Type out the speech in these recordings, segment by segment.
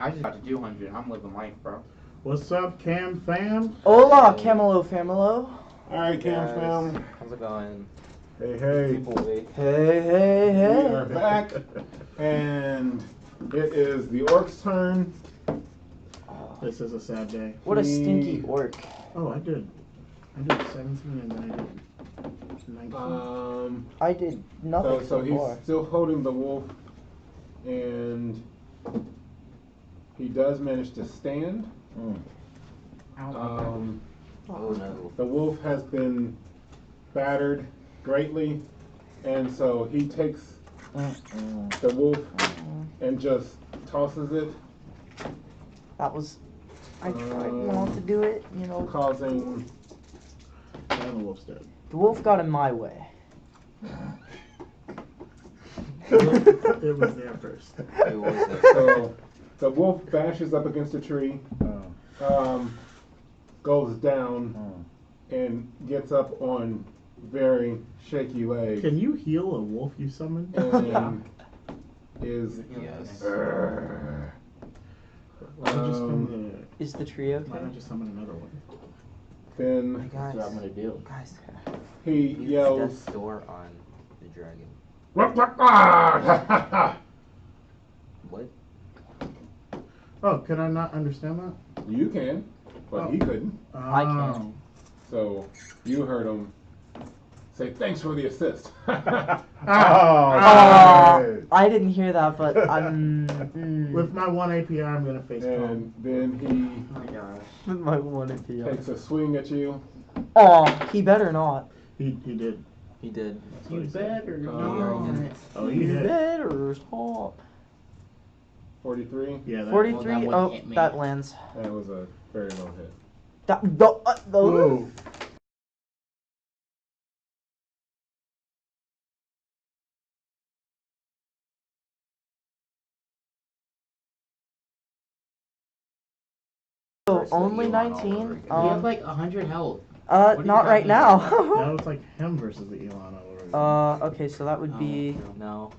I just got to 200. I'm living life, bro. What's up, Cam fam? Hola, Camelo Familo. Alright, Cam fam. How's it going? Hey, hey. Boy. Hey. We are back, and it is the orc's turn. This is a sad day. What a stinky orc. Oh, I did 17 and then I did 19. I did nothing So so far. he's still holding the wolf, and he does manage to stand. Oh no. The wolf has been battered greatly, and so he takes the wolf and just tosses it. That was... I tried not to do it, you know. Causing... And the wolf's dead. The wolf got in my way. It was there first. It was there. So the wolf bashes up against a tree, goes down, and gets up on very shaky legs. Can you heal a wolf you summoned? And is Yes. Why not just summon Is the tree why okay? not just summon another one? then Guys, That's what I'm gonna do. guys, he Use yells, death's door on the dragon. What? Oh, can I not understand that? You can, but he couldn't. I can. So you heard him say, "Thanks for the assist." I didn't hear that, but I'm... With my 1 API, I'm gonna face And palm. then Oh my gosh. With my one he API. takes a swing at you. Oh, he better not. He did. He did. That's You what he said. better Um, not. Oh, he You hit. better stop. 43. Yeah, that 43? Well, that Oh, one hit me. that lands. That was a very low hit. Whoa. So Versus only Elon all 19? over again. You have like 100 health. What do you Not have right now? That was like him versus the Elon all over again. Okay, so that would be... No.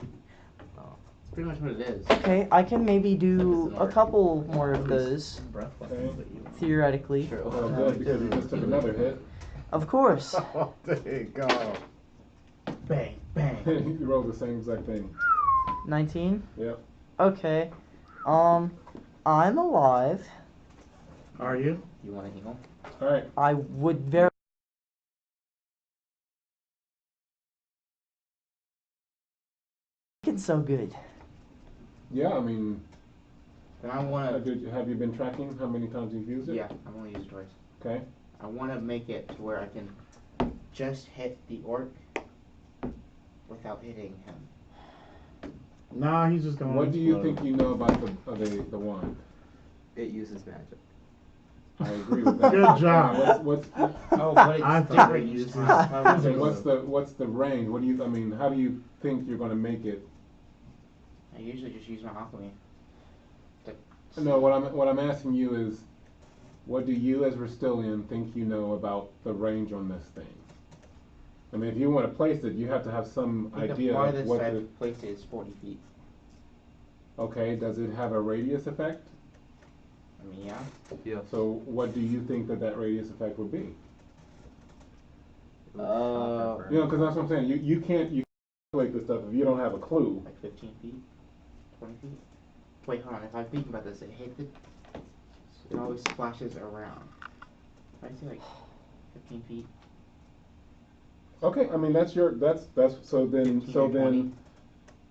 That's pretty much what it is. Okay, I can maybe do a couple more of those, Breath weapon, Okay. the Elon. theoretically. Well, good, because he just took another hit. Of course. Oh, there you go. Bang, bang. He rolled the same exact thing. 19? Yep. Okay. I'm alive. Are you? You want to heal? All right. I would very... It's so good. Yeah, I mean, Then I want have you been tracking how many times you've used to. it? Yeah, I've only used it twice. Okay. I want to make it to where I can just hit the orc without hitting him. Nah, he's just going. What do you think you know about the wand? It uses magic. I agree with that. Good job. What's Oh, but it's I thought different it each uses- time. and what's the range? What do you? I mean, how do you think you're going to make it? I usually just use my alchemy. No, what I'm asking you is, what do you as Rasitlian think you know about the range on this thing? I mean, if you want to place it, you have to have some I think idea the of farthest what I've placed it is 40 feet. Okay, does it have a radius effect? I mean, yeah. Yeah. So what do you think that radius effect would be? You know, because that's what I'm saying. You can't calculate this stuff if you don't have a clue. Like 15 feet? 20 feet? Wait, hold on. If I think about this, it always splashes around. I say like 15 feet. Okay, I mean that's so then 15 or 20.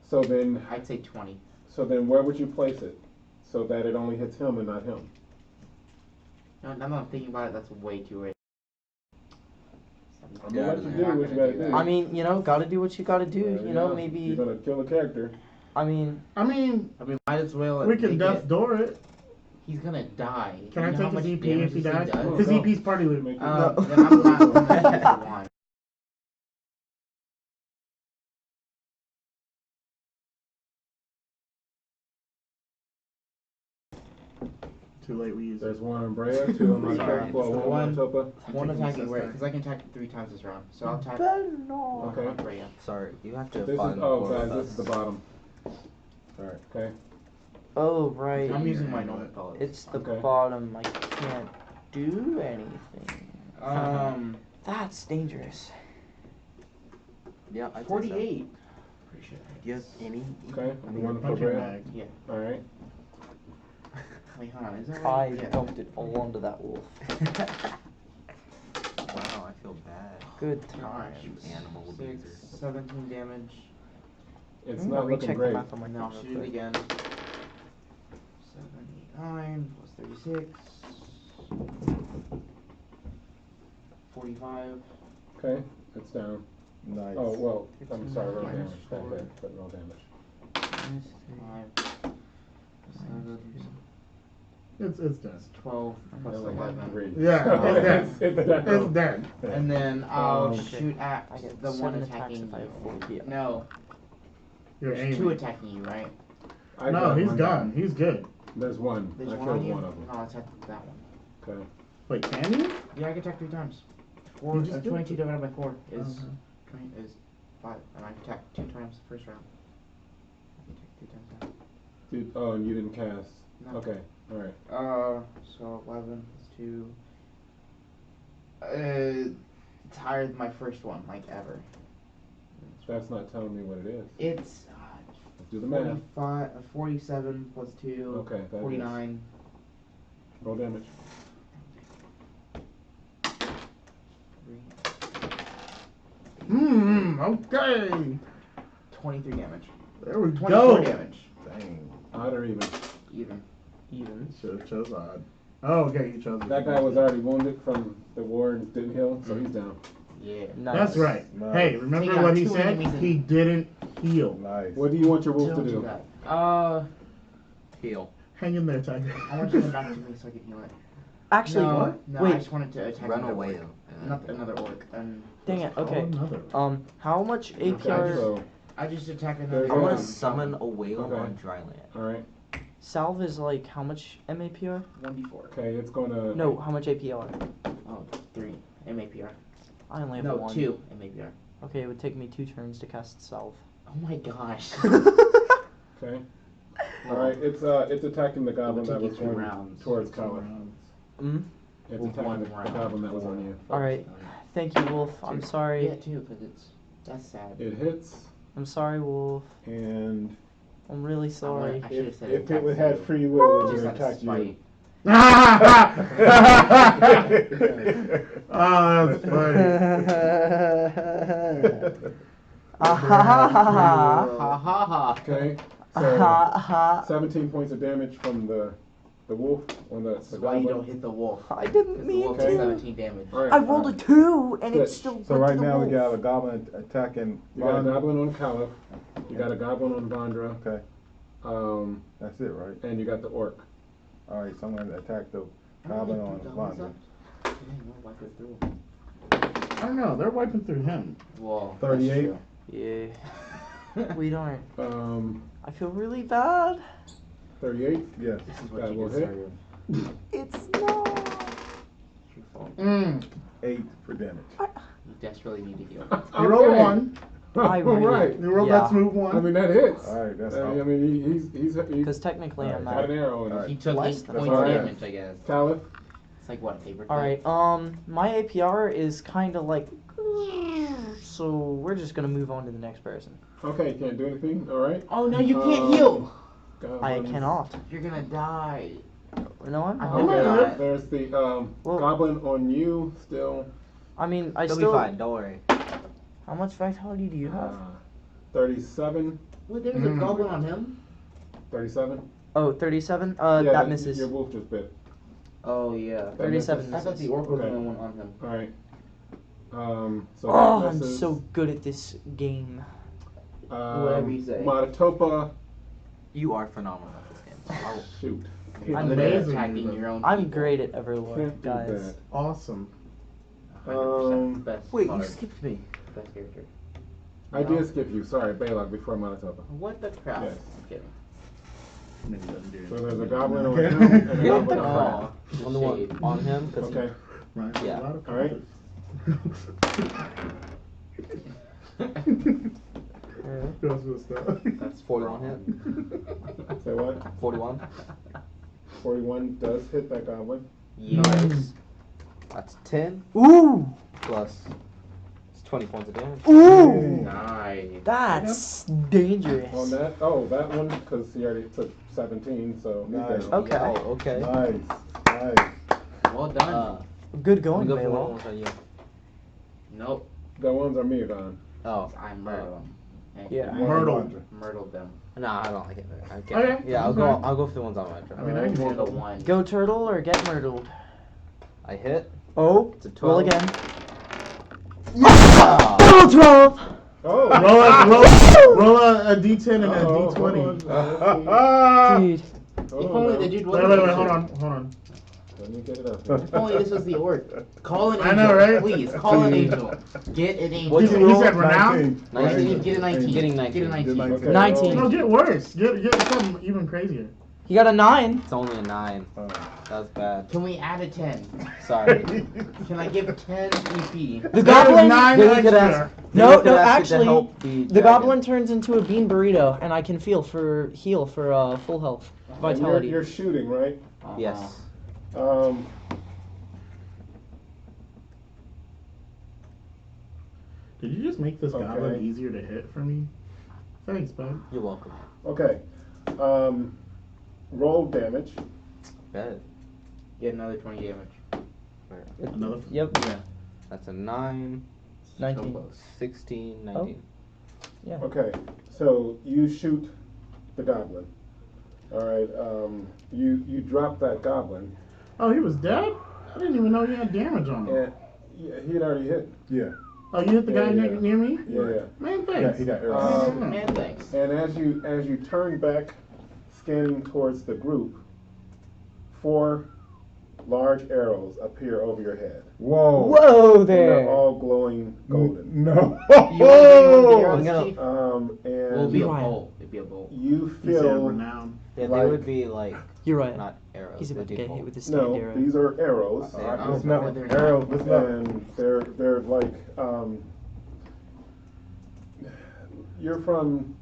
so then I'd say 20. so then where would you place it so that it only hits him and not him? No, now that I'm thinking about it, that's way too early. I'm gonna let you do what you gotta do. I mean, you know, gotta do what you gotta do. There You know, go. maybe... You're gonna kill a character. I mean... might as well. We can take death it. door it. He's gonna die. Can I You know how take much his EP damage if he this thing dies? does? His Go. EP's party loot. Make it No. Then I'm not gonna use the wand. Too late, we use it. There's one on Brea, two on my Sorry. well, one on Topa. One Taking attacking this where? time. Because I can attack 3 times this round. So I'll attack Better not. one Okay. on Freya. Sorry, you have to This is find oh more guys, with this us. is the bottom. Alright. Okay. Oh, right. I'm using my normal pellets. It's the Okay. bottom. I can't do anything. That's dangerous. Yeah, I'd say so. 48. Pretty sure. Do you have any? Okay. I You mean, want to put Punching red? bag. Yeah. All right. Wait, hold on. Is that I right? Yeah. dumped it all onto that wolf. Wow, I feel bad. Good Alright, times. Animal 6, abuser. 17 damage. It's I'm not gonna looking recheck the great. math on my No, phone real shoot it quick. again. 7, 8, 9 plus 36. 45. Okay. It's down. Nice. Oh well. I'm sorry. Roll Minus damage. That 4. hit, but roll damage. 5. 7. It's dead. 12 plus Only had 11. 3. Yeah, So it's dead. it's down. It's dead. And then I'll Okay. shoot at I get the one 7 attacks attacking if I have you. 4. Yeah. No, You're there's 2 aiming. attacking you, right? I No, got he's one gone. down. He's good. There's one. There's I one killed on you? one of them. No, I'll attack that one. Okay. Wait, can you? Yeah, I can attack 3 times. You just did 22 it. divided by 4 is Uh-huh. 20, is 5, and I can attack 2 times the first round. I can attack 2 times Dude, oh, and you didn't cast. now. Okay. All right. So 11 plus 2. It's higher than my first one, like ever. That's not telling me what it is. It's Let's do the math. 47 plus 2. Okay, that is. 49. Roll damage. 3. Okay. 23 damage. There we 24 go. damage. Dang. Odd or even. Even. Even. Should have chose odd. Oh, okay, you chose That guy was already wounded from the war and didn't heal, so he's down. Yeah. Nice. That's right. Nice. Hey, remember Take out what he 2 said? enemies and- He didn't heal. Nice. What do you want your wolf to Don't do? that. Heal. Hang in there, Tiger. I want you to come back to me so I can heal it. Actually, no, No, wait. I just wanted to attack Run another away. orc. Not another orc. And Dang it. Okay. Oh, another. How much Okay, APR so, I just attacked There's another I want one. to summon a whale Okay. on dry land. alright. salve is like how much MAPR? 1d4. Okay, it's gonna. No, how much APR? Oh, 3 MAPR. I only have No, 1. 2 MAPR. Okay, it would take me 2 turns to cast salve. Oh my gosh. Okay. Alright, it's attacking the goblin It'll that take was you 2 going rounds. towards Kaliff. Mm? It's With attacking one the round. goblin that was on you. Alright. Thank you, Wolf. I'm sorry. Yeah, 2, because that's sad. It hits, I'm sorry, Wolf. And I'm really sorry. I should have if, said if it would attack have free will, it Just would out of attack you. spite. Oh, that's funny. Ah ha ha ha ha. Ha ha ha. okay? Ah So, ha ha. 17 points of damage from the wolf on the That's why you goblin. don't hit the wolf. I didn't The mean wolf does Okay. 17 damage. Alright, I rolled a 2 and it Switch. still So went right to the now we wolf. got a goblin attacking. You got a Von- goblin on Kaliff, you got a goblin on Vandra, Okay, that's it, right? and you got the orc. All right, so I'm gonna attack the I goblin don't on think goblins Vandra. up. Dang, we'll wipe it through. I don't know. They're wiping through him. Well, 38. Yeah. We don't. I feel really bad. 38. Yes. This is what That you will hit. deserve. It's not. It's your fault. 8 for damage. You desperately need to heal. You rolled a 1. I really- Alright. You rolled Yeah. that smooth 1. I mean, that hits. All right, that's I all. mean, he's Because technically I'm got an at. arrow in All him. right. He took Less 8 than points five. of damage, I guess. Kaliff, It's like what, a paper cut? Alright, my APR is kind of like. So we're just gonna move on to the next person. okay, can't do anything. All right. Oh, no, you can't heal! I Goblins. cannot. You're gonna die. No, I'm I not. hope Okay, not. there's the Well- goblin on you still. I mean, I You'll still. be fine. Don't worry. How much vitality do you have? 37. Wait, there's a goblin on him? 37. Oh, 37? Yeah, That misses. Your wolf just bit. Oh, yeah. That 37 misses. I thought the orc was the Okay. only one on him. All right. So Oh, that I'm misses. so good at this game. Whatever you say. Matatopa, You are phenomenal at this game. So I'll shoot. I'm Good great. at attacking your own I'm people. great at Everlore, Can't do guys. that. Awesome. 100% best. Wait, you bard, skipped me. Best character. I No. did skip you. Sorry, Belac before Matatopa. What the crap? Yes. I'm kidding. So there's a goblin on Okay. him and a What goblin the on crap? Oh, On the one shade. on him. 'Cause Okay. Right. Yeah. A lot of All right. colors. That's what's up. That's 41 hit. Say what? 41. 41 does hit that goblin. Nice. That's 10 Ooh! plus. It's 20 points of damage. Ooh! Nice. That's dangerous. On that, that one, because he already took 17, so he's Nice. down. Okay. Oh, okay. Nice. Nice. Well done. Good going, Go for Belac. one on you. Nope. The ones are me gone. Oh. I murdered them. Yeah. Myrtled them. No, I don't like it. Okay. Okay, Yeah, I'll that's go for the ones on my turn. I mean, I can Roll handle the one. one. Go turtle or get myrtled. I hit. Oh, It's a 12. roll again. Ah! Oh, 12! Oh! Roll a D10 and a Uh-oh, D20. hold on. Dude. If only the dude Wait, wasn't hold on. Let me get it up. If only this was the orc. Call an angel. I know, right? Please, call an angel. Get an angel. What'd He you roll? said renown? 19. Get a 19. Getting 19. Get a 19. Okay, 19. No, get worse. Get something even crazier. He got a 9. It's only a 9. That's bad. Can we add a 10? Sorry. Can I give 10 EP? The goblin. 9 Then we could extra. ask- No, then we could no, ask it to actually, help the The dragon. goblin turns into a bean burrito, and I can heal for full health, And vitality. You're shooting, right? Yes. Did you just make this Okay. goblin easier to hit for me? Thanks, bud. You're welcome. Okay. Roll damage. Bad. Get another 20 damage. Another. Yep. That's a 9, 19. 16, 19. Okay. So you shoot the goblin. All right. You drop that goblin. Oh, he was dead? I didn't even know he had damage on him. And he had already hit. Yeah. Oh, you hit the guy Yeah. near me? Yeah. Man, Yeah, thanks. he got arrows. Man, thanks. And as you turn back, scanning towards the group, 4 large arrows appear over your head. Whoa. Whoa And they're there! all glowing golden. No. You want to bring one of the arrows, gonna- Chief? And It'll be a Uriah. bolt. It'd be a bolt. you He said feel renown. Yeah, Like- they would be like You're right. not arrows. He's about to they'd be get hit bolts. with a stand no, arrow. these are arrows, Listen up. Arrows, listen up. and they're like you're from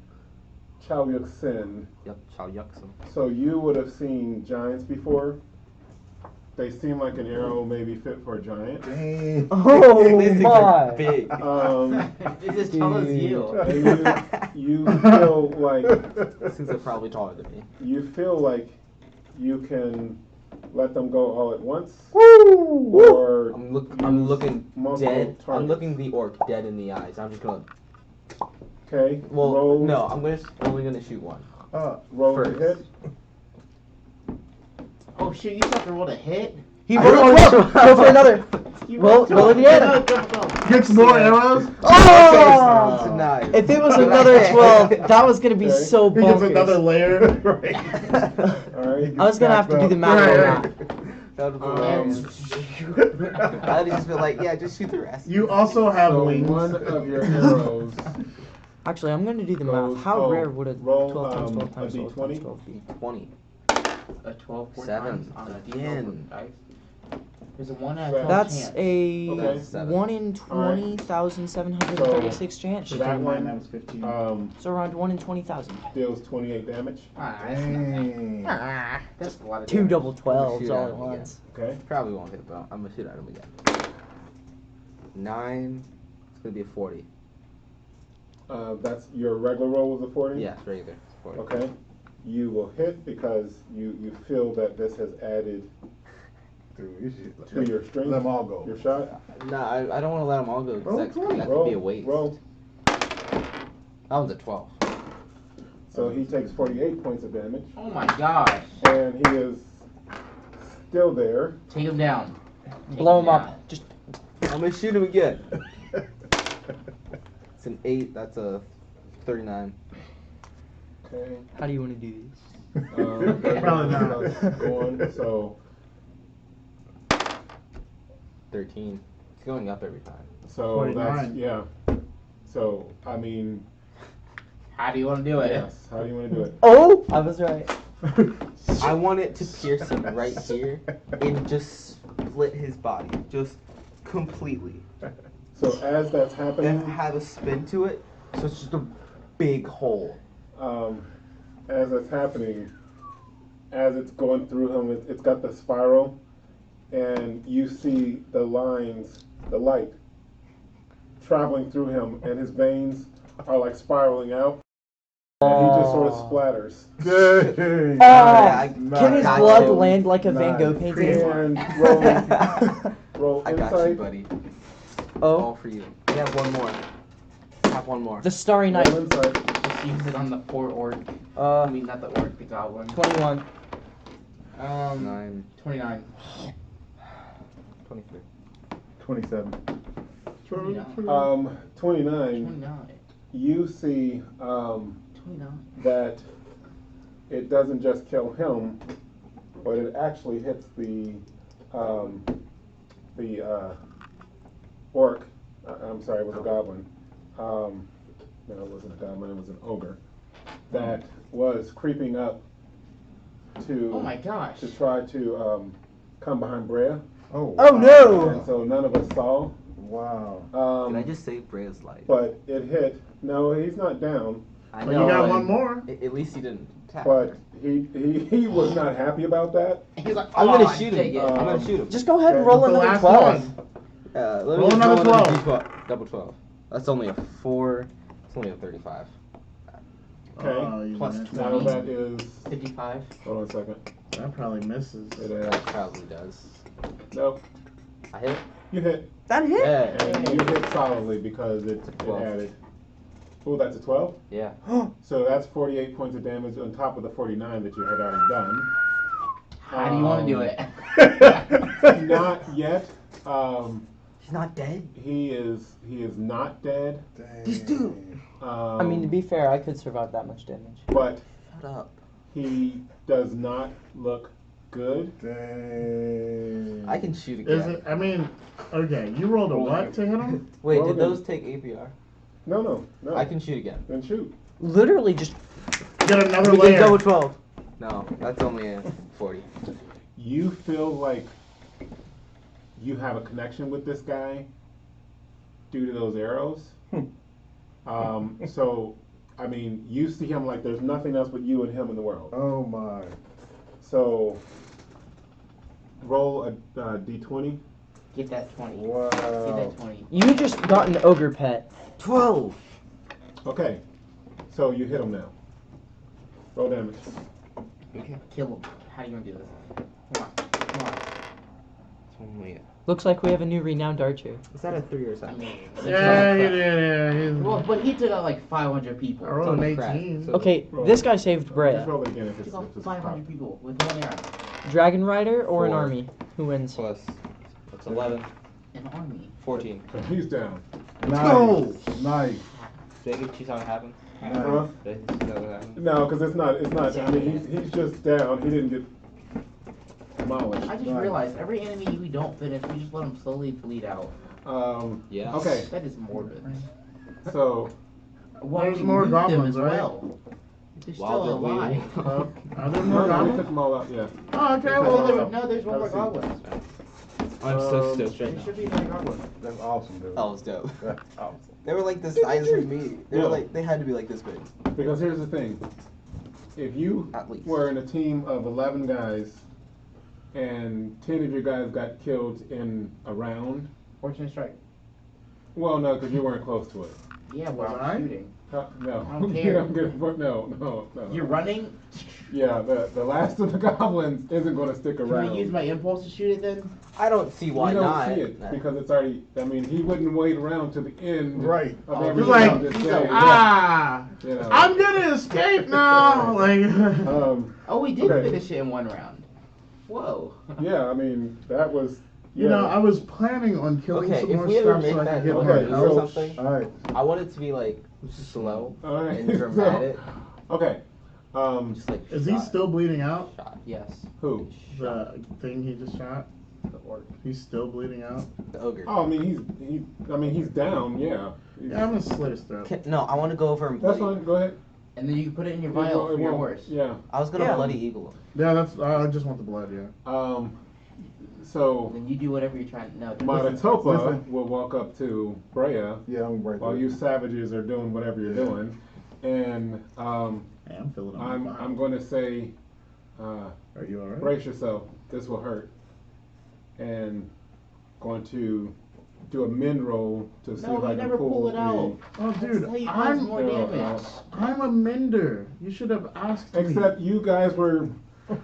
Chaluk'Sen, Yep, Chaluk'Sen. so you would have seen giants before. They seem like an arrow maybe fit for a giant. Dang. Oh These things are my! big. This is tall as you. And you feel like These things are probably taller than me. you can let them go all at once, Woo! or I'm use looking multiple dead. I'm targets. looking the orc dead in the eyes. I'm just gonna. Okay. Well, roll, no, I'm only gonna shoot one. roll first. to hit. Oh shit, you have to roll to hit? He I rolled rolled Go for another! You Roll- rolled roll 12. again. No, go. Gets more arrows? Oh! Nice. If it was another 12, that was gonna be Okay. so He gets another bonkers. layer. All right. I was gonna have to do the math on that. That was hilarious. I just feel like, yeah, just shoot the rest. You also have So wings. one of your arrows Actually, I'm gonna do the goes. math. How rare would a roll 12 times 12 a times 12 times D20. 12 be? 20. A 12 4 7. times on a Again. D12 dice. There's a 1 out of 12 That's chance. a Okay. 1 in 20,736 chance. So that one that was 15. So around 1 in 20,000. deals 28 damage. Dang. That's a lot of 2 damage. double 12s Shoot all at at him once. Okay. Probably won't hit, but I'm gonna shoot at him again. 9. It's gonna be a 40. That's your regular roll was a 40. Yes, regular. 40. Okay. You will hit because you feel that this has added Dude, you should to your strength. let them all go. Your shot. No, I don't want to let them all go. 'Cause Roll that 20. could Roll. be a waste. Roll. That one's a 12. So he takes 48 points of damage, Oh my gosh. and he is still there. Take him down. Blow him up. Just I'm gonna shoot him again. It's an 8. That's a 39. Okay. how do you want to do this? Probably not. Go on. So 13. It's going up every time. that's 49. yeah. So I mean, How do you want to do it? yes. How do you want to do it? Oh, I was right. I want it to pierce him right here and just split his body. Just completely. So as that's happening, And have a spin to it. So it's just a big hole. As it's happening, as it's going through him, it's got the spiral, and you see the lines, the light, traveling through him, and his veins are like spiraling out, and he just sort of splatters. Dang. Can his got blood you. land like a Van Nice. Gogh painting? And roll I got you, insight. buddy. Oh, All for you. We have one more. Have one more. the Starry Night. Roll insight. Just use it on the poor orc. I Uh, mean, not the orc, the goblin. 21. 9, 29. 23. 27. 29. 29. You see 29. that it doesn't just kill him, but it actually hits the orc. I'm sorry, it was a goblin. No, it wasn't a goblin. It was an ogre that was creeping up to Oh my gosh. to try to come behind Brea. Oh. Oh, no! And so none of us saw. Wow. Did I just save Brea's life? But it hit. No, he's not down. I But you got but one more. At least he didn't attack. But he was not happy about that. He's like, I'm "Oh, gonna shoot take him. it." I'm gonna shoot him. Just go ahead and Okay, roll That's the another last 12. one. Let Roll me just another roll 12. D12. Double 12. That's only a 4. It's only a 35. Okay. Oh, you Plus missed. Now 20. that is. 55. Hold on a second. That probably misses. It That probably does. No, I hit. you hit. That hit? Yeah. And you hit solidly because it 12. added. Oh, that's a 12? Yeah. So that's 48 points of damage on top of the 49 that you had already done. How do you want to do it? Not yet. He's not dead. He is not dead. Dang. These two. I mean, to be fair, I could survive that much damage. But Shut up. he does not look good. Dang. I can shoot Is again. it? I mean, okay. You rolled a what to hit him? Wait, Roll did again. those take APR? No. I can shoot again. Then shoot. Literally just Get another we did layer. double 12. No, that's only a 40. You feel like you have a connection with this guy due to those arrows. So, I mean, you see him like there's nothing else but you and him in the world. Oh my. So, roll a d20. Get that 20. Get Wow. that 20. You just got an ogre pet. 12! Okay, so you hit him now. Roll damage. Okay. Kill him. How do you want to do this? Come on. It's only Looks like we have a new renowned archer. Is that a 3 or I something? mean, Yeah, he did. Yeah, well, but he took out like 500 people. I rolled an It's only 18. crap. Okay, Roll. this guy saved Brea. Just roll it again if He it's, took out if it's 500 people with one arrow. Dragon Rider or an 4. army? Who wins? Plus. That's 11. An army. 14. So he's down. Nice. Nice. Did I get you something happen? Huh? Did I get something happen? No, because it's not. I mean, he's just down. He didn't get demolished. I just Right. realized every enemy we don't finish, we just let them slowly bleed out. Yeah. Okay, That is morbid. so Why There's we more loot them goblins, as right? well. They're While still they're alive. Are there no, more we goblins? took them all out. Yeah. Oh, okay. Oh, Well, no, there's one more Have a seat. goblin. I'm so Um, stoked right There should now. be another goblin. That's awesome, dude. That was dope. That's awesome. They were like the size of me. They Yeah. were like, they had to be like this big. Because here's the thing: if you At least. were in a team of 11 guys, and 10 of your guys got killed in a round, Fortunate strike. well, no, because you weren't close to it. Yeah, well, Was I'm I? shooting. No, I don't you care. don't get a foot. No. You're running? Yeah, the last of the goblins isn't going to stick Can around. I use my impulse to shoot it then? I don't see why you don't not. see it Nah. because it's already. I mean, he wouldn't wait around to the end Right. of Oh, every he's like, round to he's say, like, you know. I'm gonna escape now. Like, Oh, we did Okay. finish it in one round. Whoa. Yeah, I mean that was. you know, I was planning on killing Okay, some if more we ever stuff make so I that could get okay, more so- health. or something, All right. I want it to be like slow All right. and dramatic. Okay. Just like Is he shot, still bleeding out? shot. Yes. Who? The thing he just shot? The orc. He's still bleeding out? The ogre. Oh, I mean he's down. Yeah. Yeah, I'm gonna slit his throat. No, I want to go over and That's bloody. fine. Go ahead. And then you can put it in your It vial won't- for it your won't- horse. Yeah. I was gonna Yeah. bloody eagle. Yeah, I just want the blood, yeah. So Then you do whatever you're trying to. No. Manitopa listen. will walk up to Brea Yeah, I'm right while there. you savages are doing whatever you're doing, And Hey, I'm feeling on fire. I'm going to say, Are you alright? brace yourself. This will hurt. And going to do a mend roll to see No, if I you can never pull pull it the- out. Oh, dude, That's how you cause more No, damage. I'm a mender. You should have asked me. Except you guys were.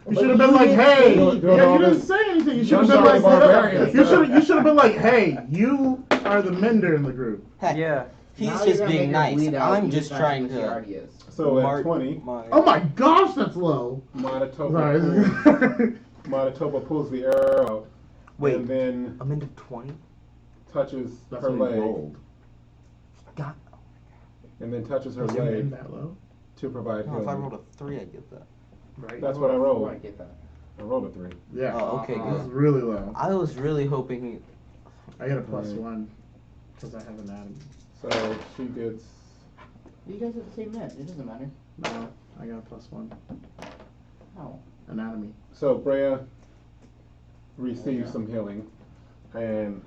You should have been like, hey. Doing Yeah, all you didn't this- say anything. You should have Young been like, barbarians. you should have been like, hey, you are the mender in the group. Heck, Yeah. he's Now just you're gonna being make her nice. bleed out, I'm you just not trying what she to. already is. So at mark 20, my- Oh my gosh, that's low. Manitoba pulls, Sorry. Manitoba pulls the arrow out. Wait. And then I'm into 20. touches That's her what he leg. rolled. God. And then touches her Was your leg name that low? to provide No, if I healing. rolled a 3, I get that. Right. That's what I rolled. I get that. I rolled a 3. Yeah. Oh, okay, It's good. really low. I was really hoping he. I got a plus Right. 1 because I have anatomy. So she gets. You guys have the same net. It doesn't matter. No, I got a plus 1 How? anatomy. So Brea receives some healing. And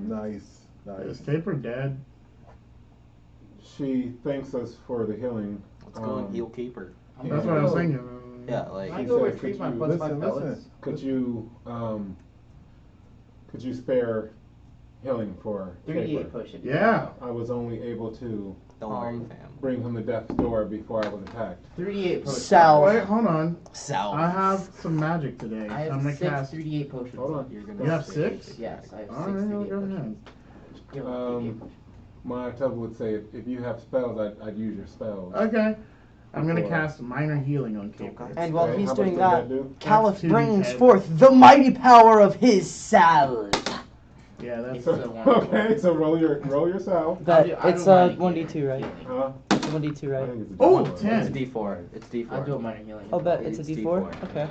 Nice. Is Nice. Caper dead? she thanks us for the healing. Let's go and heal Caper. I'm That's gonna what I was go- thinking. Yeah, like. Can I He go said, retrieve could my you- plus 5 listen, pellets? listen. Could you spare healing for 38 Caper? push it. Yeah. I was only able to Don't worry, Um, fam. bring him to death's door before I was attacked. 38 push. Sal. Wait, hold on. South. I have some magic today. I I'm have gonna 6 cast. 38 potions. Hold on. You're gonna You have say 6? Yes, I have 6 Alright, 38 go potions. ahead. Give me 38 potions. Manitoba would say if you have spells, I'd use your spells. Okay. I'm gonna Before- cast minor healing on Caper. Okay. And while Okay, he's how much doing does that, do? Kaliff That's 2d10. brings forth the mighty power of his salve. Yeah, that's. It's a one. Okay, so roll your salve. That I'll it's do minor 1d2, healing. right? Huh? It's 1d2, I right? think it's a Oh, D4. 10. It's D4. It's D4. I'll do a minor healing. Oh, bet it's a It's d4? D4. Okay.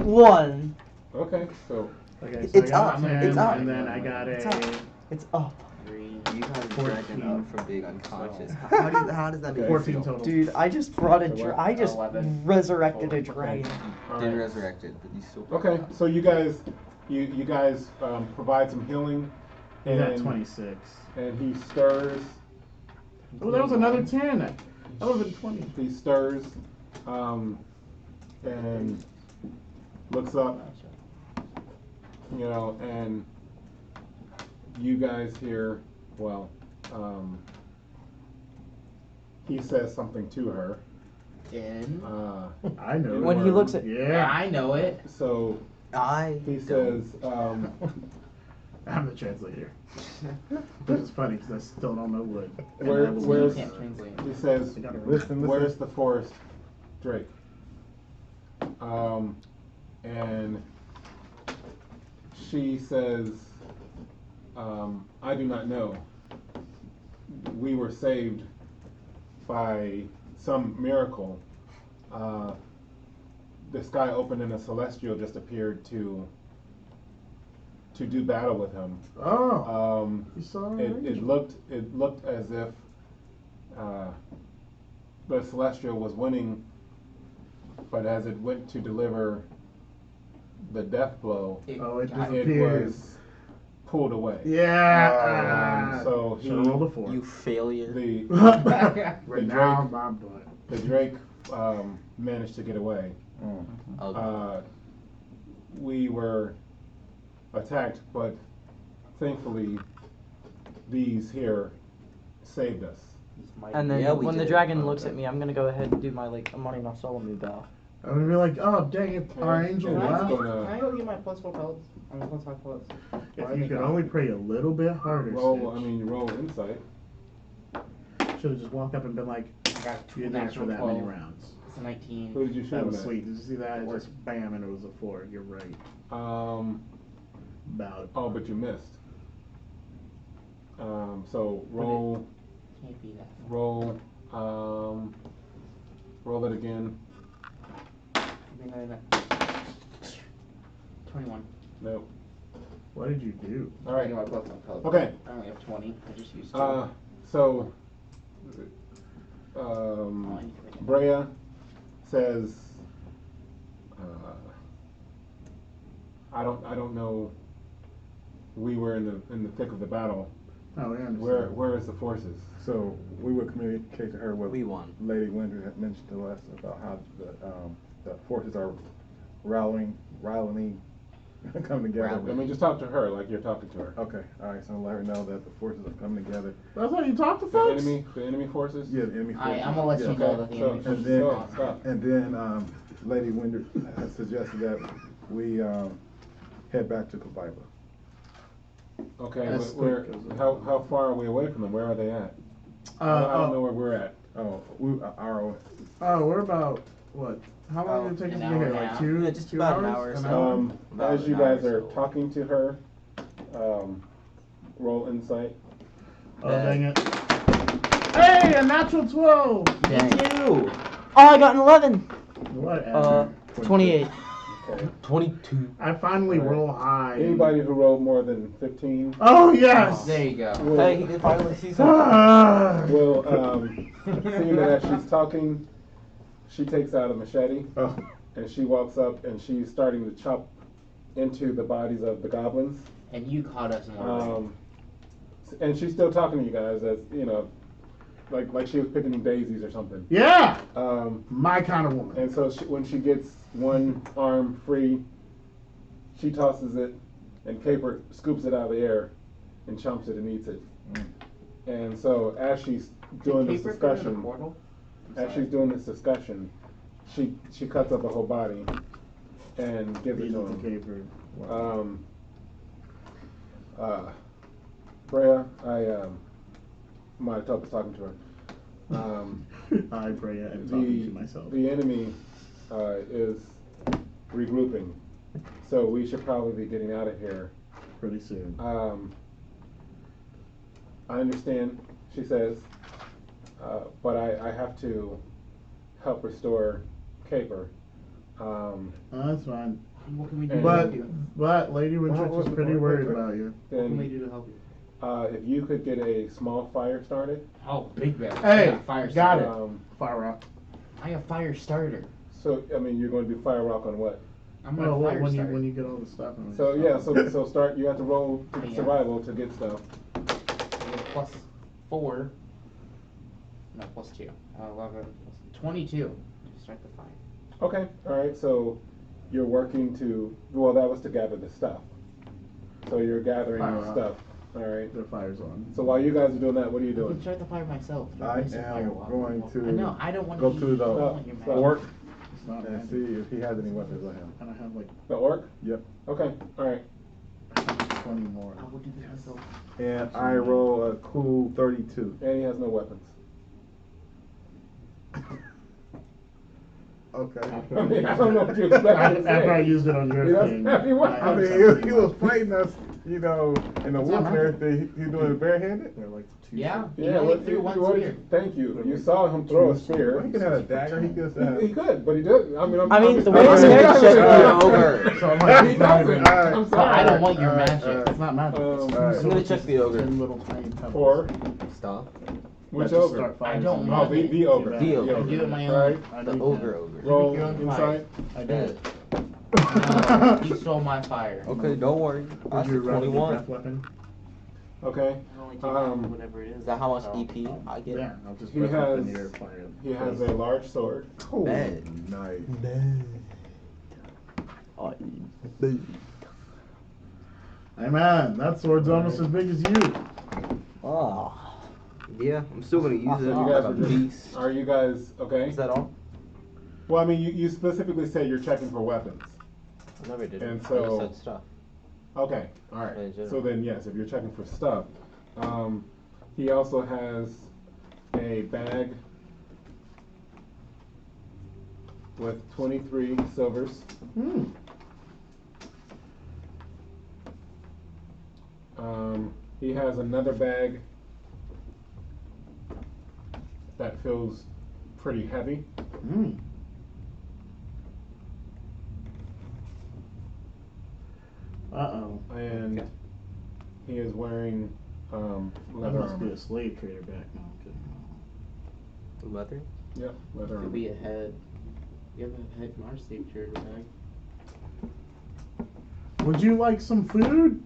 1. Okay, so Okay, so It's I got up, 10, it's up. and then I got It's a. up. It's up. 3. You got a 14. dragon up from being unconscious. So- How does that make you 14 feel? total. Dude, I just brought a I just 11. resurrected a Oh, dragon. all Didn't right. resurrect it, but you still. Okay, so you guys provide some healing, I got and 26. and he stirs. Oh, that was another 10. That would have been 20. He stirs, and looks up, and you guys hear, well, he says something to her. In. I know. When he looks at- Yeah, Yeah. I know it. So he don't. says, I'm the translator. But it's funny because I still don't know wood. And Where- I will where's- use- Can't translate. he says, I gotta Listen, where's the forest, Drake? And she says, I do not know. We were saved by some miracle. The sky opened and a celestial just appeared to do battle with him. Oh, you saw it? It looked as if the celestial was winning, but as it went to deliver the death blow, Oh, it got- it disappeared. was pulled away. Yeah. So he Should've rolled a 4. You failure. the Right now, my butt. the Drake managed to get away. Okay. We were attacked, but thankfully these here saved us. And then Yeah, we when the did. dragon looks at me, I'm gonna go ahead and do my Amari Nasolomu bow. I'm gonna be like, oh, dang it, our angel And that's left. Can gonna I go get my plus 4 pellets? I mean, plus 5 pellets. If you could only pray a little bit harder, roll insight. should have just walked up and been like, I got you didn't ask for that many rounds. It's a 19. Who did you shoot That him was at? sweet. Did you see that? It just bam, and it was a 4. You're right. About Oh, but you missed. So roll Can't be that. roll it again. I mean, 21. Nope. What did you do? All right. I got my plus 5 pellets. Okay. I only have 20. I just used 2. So Oh, I need to write it. Brea says, I don't know. We were in the thick of the battle, Oh, we understand. Where is the forces? So we would communicate to her what We won. Lady Winder had mentioned to us about how the forces are rallying, coming together. I mean, just talk to her like you're talking to her. Okay, all right. So let her know that the forces are coming together. That's how you talk to The folks? enemy forces. Yeah, the enemy forces. I'm gonna let you Yeah. know that the enemy So, forces then- are on. stop. And then Lady Winder has suggested that we head back to Kaviva. Okay, That's but where? quick, 'cause, How far are we away from them? Where are they at? I don't know where we're at. Oh, we our we're about, what? How long did it take us An to get hour here? and a Like half? 2 Yeah, just 2 about hours? an hour or An so. hour? About As you an hour guys or are so. talking to her, roll insight. Oh, dang it. Hey, a natural 12! Dang. Ew. Oh, I got an 11. Whatever. 28. Okay. 22. I finally Alright. roll high. Anybody who rolled more than 15 Oh, yes! There you go. will, Hey, he did finally see something. Ah. will seeing that as she's talking, she takes out a machete oh, and she walks up and she's starting to chop into the bodies of the goblins. And you caught us in one. And she's still talking to you guys as like she was picking daisies or something. Yeah! Um, My kind of woman. and so when she gets one arm free, she tosses it, and Caper scoops it out of the air, and chomps it and eats it. And so as she's doing this discussion, she cuts up a whole body and gives it to him. Caper. Freya, Monotop was talking to her. I pray and talking to myself. The enemy is regrouping, so we should probably be getting out of here. Pretty soon. I understand, she says, but I have to help restore Caper. That's fine. What can we do to But- help you? But Lady Winchester is pretty worried about you. What can we Then do to help you? if you could get a small fire started. Oh, big bear. Hey, I got fire got starter. it. Um, Fire up. I got fire starter. so I mean, you're going to do fire rock on what? I'm Well, gonna fire when starter. you get all the stuff. And So stuff. yeah, so start. You have to roll Yeah. survival to get stuff. I get +4. No, +2. 11. 22 to start the fire. Okay, all right. So you're working to. Well, that was to gather the stuff. So you're gathering Fire the rock. stuff. All right. The fire's on. So while you guys are doing that, what are you I can doing? start the fire myself. I Place a am firewall. going to I know. I don't want go to to the I don't want your magic. orc It's not and magic. see if he has any weapons on him. And I have like The orc. Yep. Okay. All right. 20 more. I will do this myself. And I roll a cool 32. And he has no weapons. Okay. I mean, I don't know what you expect me to After I say. used it on your He doesn't thing. have any weapons. I mean, he was fighting us, in the It's woods not and everything. He's doing it barehanded. They're like 2 Yeah. shots. He Yeah. only What, threw one what did spear. you, thank you. You saw him throw a spear. He could have a dagger. He could have. He could, but he didn't. I mean, I mean, I'm the way I'm it's just- gonna I'm check just- the ogre. So I'm like, He it's not doesn't. even- I'm But I sorry. don't want your Alright, magic. It's not magic. It's alright. I'm gonna check the ogre. in little tiny pebbles. Or Stop. which That just ogre? start fires I don't on want me. Oh, the ogre. The ogre. I do it my own. Alright. I The do ogre. Roll Make your own insight. I did. No, you stole my fire. Okay, don't worry. I Would you said rather 21. breath weapon? Okay. I'll only take whatever it is. Is that how much EP I get? Yeah, I'll just He breath weapon has- your fire. He has a large sword. Cool. Bad. Nice. Hey man, that sword's almost as big as you. Oh. Yeah, I'm still gonna use it. So you like guys a are just, beast. are you guys okay? Is that all? Well, I mean, you specifically said you're checking for weapons. I never did. And I so- just said stuff. Okay, all right. In general. So then, yes, if you're checking for stuff, he also has a bag with 23 silvers. Hmm. He has another bag that feels pretty heavy. Hmm. Uh-oh. And Okay. he is wearing That leather must be armor. a slave trader back now. Okay. Leather? Yep, leather armor. Could be a head. You have a head from our state trader bag. Would you like some food,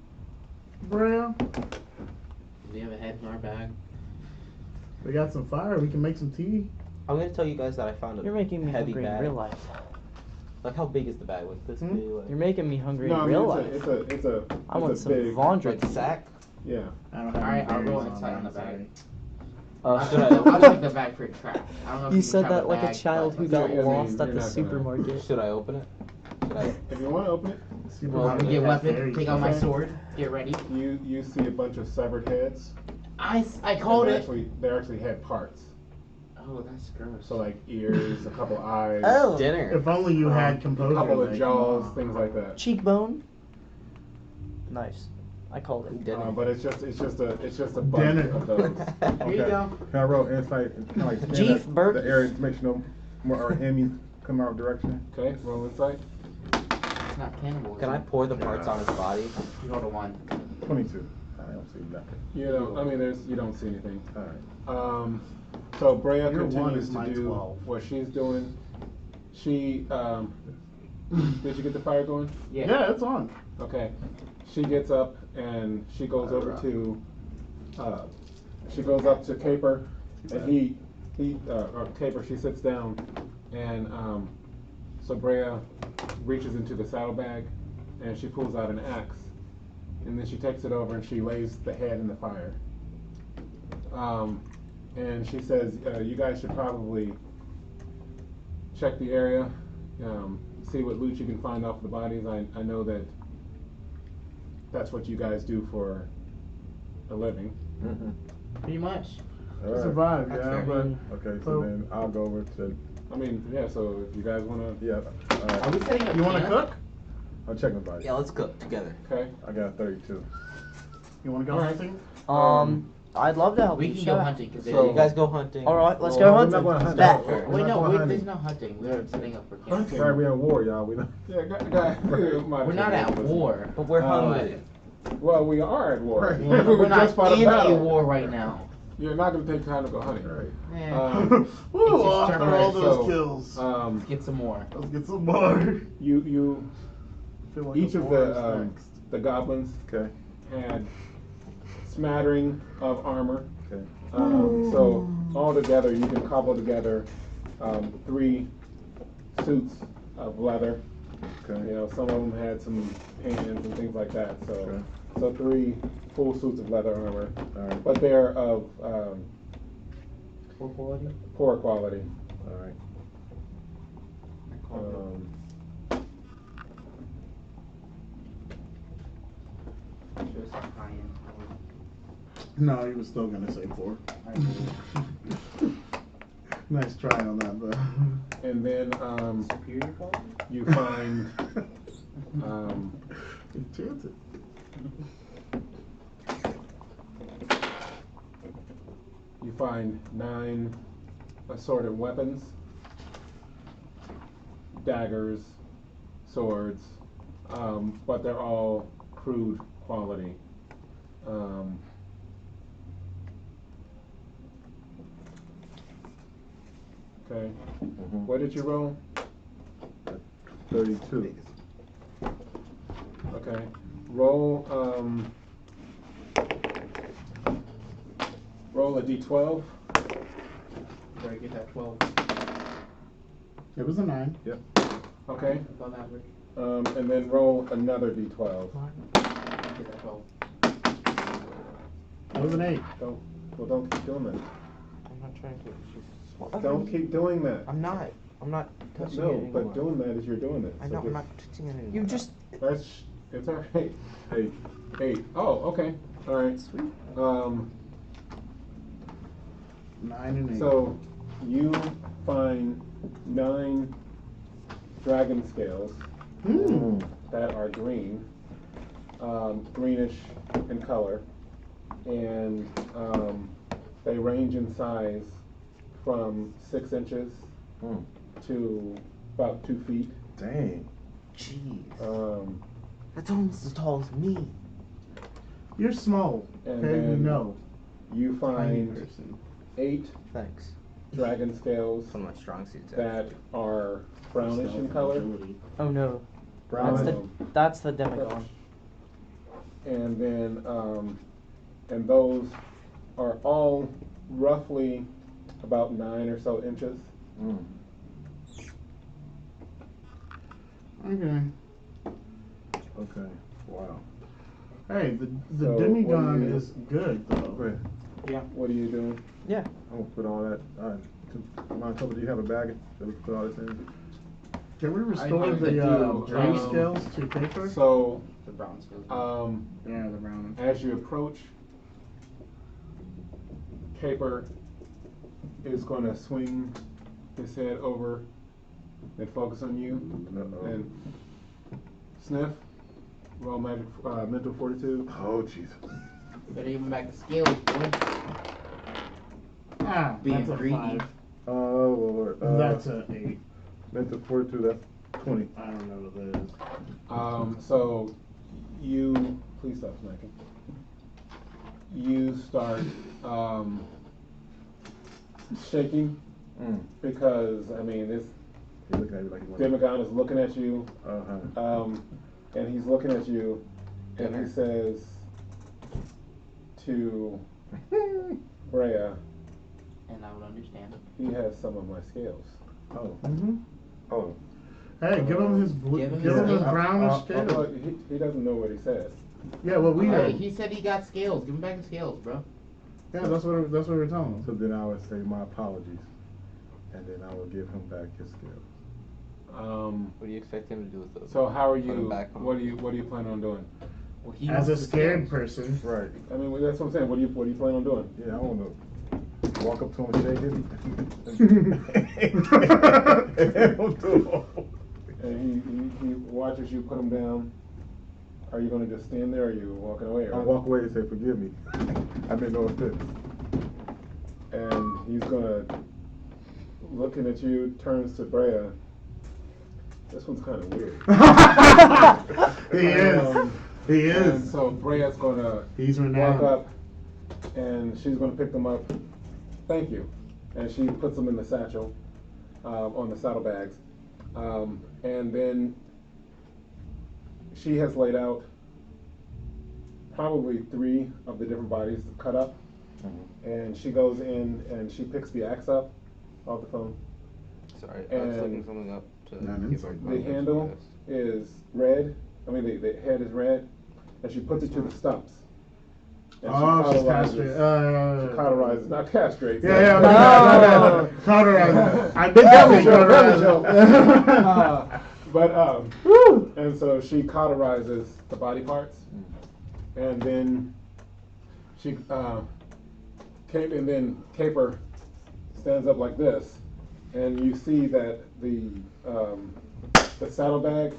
Brea? Do you have a in our bag. We got some fire. We can make some tea. I'm gonna tell you guys that I found a You're making me heavy hungry in bag. real life. Like, how big is the bag? Like this big? Like, You're making me hungry No, in I real mean, life. I want it's a some big, Vandra like tea. sack? yeah. I don't have Alright, any I'll roll berries inside on the mine, bag. sorry. I'll check the bag for trash. I don't know if You can said grab that like a bag, child but- who got I mean, lost you're at the not gonna- supermarket. Should I open it? Should I? If you want to open it, Well, Get Yeah, weapon, take out my Okay. sword, get ready. you see a bunch of severed heads. I called And it. They're actually head parts. Oh, that's gross. So like ears, a couple eyes, Oh, Dinner. If only you had a composure. couple of like, jaws, come on. things like that. cheekbone. Nice. I called it. Dinner. But it's just a bunch Dinner. of those. Here you go. Can I roll insight and kind of like scan Jeef the Burke. area to make sure no more our enemies come our direction? Okay, roll insight. It's not cannibal. Can I pour the parts on his body? You rolled a 1. 22. I don't see nothing. You don't see anything. All right. So Brea Your one continues is to my do 12. what she's doing. She did you get the fire going? Yeah, it's on. Okay. She gets up and she goes over to Caper, and or Caper, she sits down, and so Brea reaches into the saddlebag and she pulls out an axe, and then she takes it over and she lays the head in the fire. And she says, you guys should probably check the area, see what loot you can find off the bodies. I know that's what you guys do for a living. Mm-hmm. Pretty much. All To right. survive, That's yeah, fair. but Okay, so So- then I'll go over to, So if you guys want to, yeah, Are we setting up you want to camp? cook? I'll check my body. Yeah, let's cook together. okay. I got 32. You want to go Alright. hunting? I'd love to help We you. can Shut go up. hunting because So- You guys go hunting. All right, let's Well, go we're hunting. not going hunting. Bet. We're Wait, not no, going there's hunting. no hunting. We're setting up for camp. Hunting. Sorry, we're at war, y'all. We don't. Yeah, We're not at war. But we're Uh, hungry. Well, we are at war. Right. We We're not just fought in a battle. war right now. You're not going to take time to go hunting. Right. Eh, Woo, just after turn all right, those so, kills. let's get some more. Let's get some more. You Feel like each the of war is the next. the goblins Okay. had smattering of armor. Okay. So all together, you can cobble together 3 suits of leather. Okay. You know, some of them had some pans and things like that. So, Okay. so 3 full suits of leather armor, All right. but they're of Poor quality? poor quality. All right. I called it. Should have said high-end. No, he was still gonna say 4. Nice try on that, but And then Superior quality? you find chance it. you find 9 assorted weapons, daggers, swords, but they're all crude quality. Okay. Mhm. What did you roll? 32. Okay. Roll roll a d12. Where I get that 12? It was a 9. Okay. Above average. And then roll another d12. Get that 12. It was an 8. Don't keep doing that. I'm not trying to. Don't keep doing that. I'm not. I'm not touching it No, anymore. but doing that is you're doing it. I So know. I'm just- not touching it anymore. You just It's all right. 8. 8. Oh, okay. All right. sweet. 9 and 8. So you find 9 dragon scales that are green, greenish in color, and they range in size from 6 inches Mm. to about 2 feet. Dang. Jeez. That's almost as tall as me. You're small, And okay? You then know. you Tiny find person. 8 Thanks. dragon scales Some of my strong suits. that are brownish in color. Oh no. Brown. That's the demigod. And then and those are all roughly about 9 or so inches. Mm. Okay. Okay. Wow. Hey, the So, what do demigod you- is good though. Wait, What are you doing? I'm gonna put all that. Manitoba, do you have a bag that we can put all this in? Can we restore I the do, gray um, scales to paper? So, The brown skills. Yeah, the brown one. as you approach, Caper is going to swing his head over and focus on you Uh-oh. and sniff. Roll magic, mental fortitude. Oh, Jesus. Better give him back the skills, boy. Ah, Being that's a greedy. 5. Oh, Lord. That's a 8. Mental fortitude, that's 20. I don't know what that is. So you, please stop smacking. You start shaking Mm. because, I mean, this He's looking at you like he wants demigod is looking at you, Uh-huh. and he's looking at you, and he says to Brea, And I would understand. he has some of my scales. Oh. Mm-hmm. Oh. Hey, give him his blue, Give him give his him his scales. brownish Well, scales. he doesn't know what he says. Yeah, well we Hey, heard. he said he got scales. Give him back the scales, bro. Yeah, that's what we're telling him. So then I would say my apologies. And then I will give him back his skills. What do you expect him to do with those? So how are Put 'em you? back on. What do you plan on doing? Well, he As wants a the scared scales. person, Right. I mean, that's what I'm saying. What do you plan on doing? Yeah, I want to walk up to him, shake him. And he watches you put him down. Are you going to just stand there, or are you walking away? I'll walk away and say, forgive me. I've been no offense. And he's gonna, looking at you, turns to Brea. This one's kind of weird. he is. He And is. so Brea's gonna He's walk renowned. up, and she's gonna pick them up. Thank you. And she puts them in the satchel, on the saddlebags, and then she has laid out probably 3 of the different bodies cut up. And she goes in and she picks the axe up off the phone. Sorry, I was And looking something up to Not give inside. up The handle is red. I mean, the head is red, and she puts it to the stumps. And Oh, she's cauterizes- castrated. She cauterizes, not castrate. Yeah, yeah. Oh. Cauterized. I did that one. But and so she cauterizes the body parts, and then she and then Caper stands up like this, and you see that the saddlebag,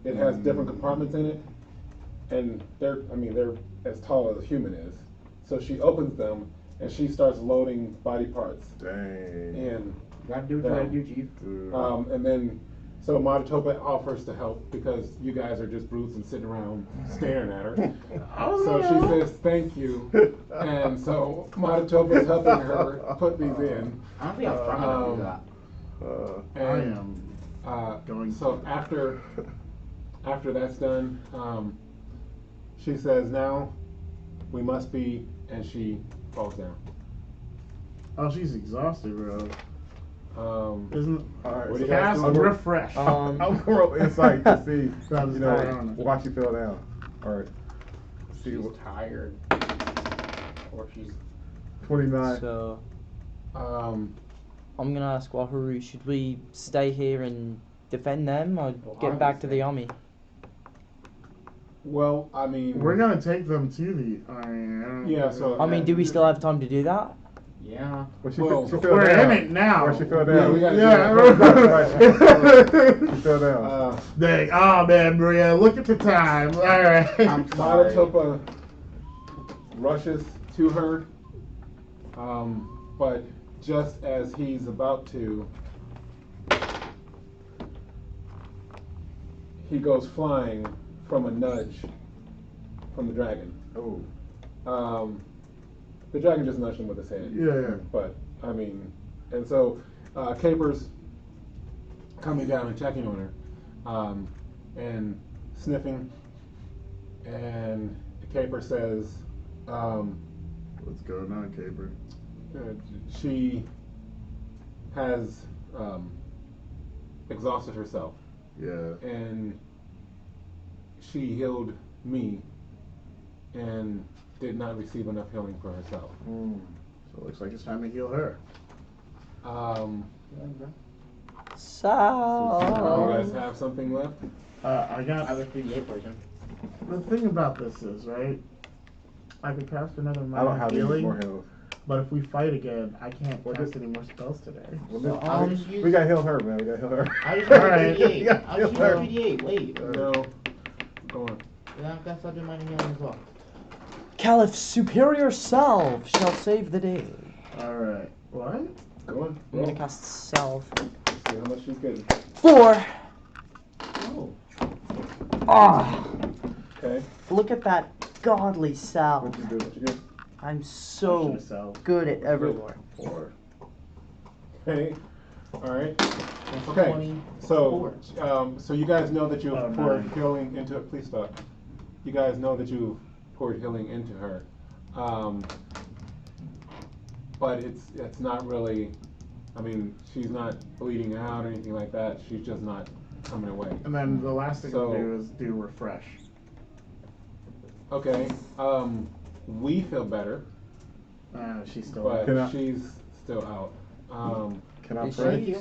it has different compartments in it, and they're as tall as a human is. So she opens them and she starts loading body parts Dang. in. Gotta do what you gotta do, Chief. And then, so Manitoba offers to help because you guys are just brutes and sitting around staring at her. So she says thank you, and so Manitoba's helping her put these in. I don't think I'm strong enough to do that. I And am going. so after that's done, she says now we must be, and she falls down. Oh, she's exhausted, bro. Isn't All right, What do so you guys cast do? refresh? I'm going to roll insight to see, Sounds you know, ironic. why she fell down. All right. See She's what, tired. Or she's 29. So Um, I'm gonna ask Wahuru, should we stay here and defend them or get back to the army? well, I mean, We're gonna take them to the. I don't Yeah, so- I mean, do we still have time to do that? yeah. Well, she, Well, she fell We're down. in it now. Well, she fell Yeah, down. we gotta She fell down. Dang, oh man, Maria, look at the time. All right. I'm sorry. Manitoba rushes to her, but just as he's about to, he goes flying from a nudge from the dragon. Oh. The dragon just nudged him with his head. Yeah. But, I mean, and so Caper's coming down and checking on her, and sniffing, and Caper says, What's going on, Caper? She has exhausted herself, Yeah. and she healed me, and did not receive enough healing for herself. So it looks like it's time to heal her. So. You guys have something left? I got. I was 3D8 version. The thing about this is, right? I could cast another I don't have any more healing, heals. but if we fight again, I can't cast any more spells today. Well, I'll just use. we gotta heal her, man. We gotta heal her. I'll just use Alright. 3D8. I'll just use Yeah. 3D8. Wait. No. Go on. Then I guess I'll do mine healing as well. Califf's superior self shall save the day. Alright. What? Go on. I'm gonna cast self. See how much she's getting. 4. Oh. Ah, Okay. look at that godly self. What you do? What you get? I'm so Yourself. good at EverMore. 4. Okay. All right. That's Okay. 24. So you guys know that you Oh, poured nice. healing into. Please stop. You guys know that you poured healing into her, but it's not really. I mean, she's not bleeding out or anything like that. She's just not coming away. And then the last thing So- to do is do refresh. Okay. We feel better, She's still but Can I- she's still out. Can I Is pray? she-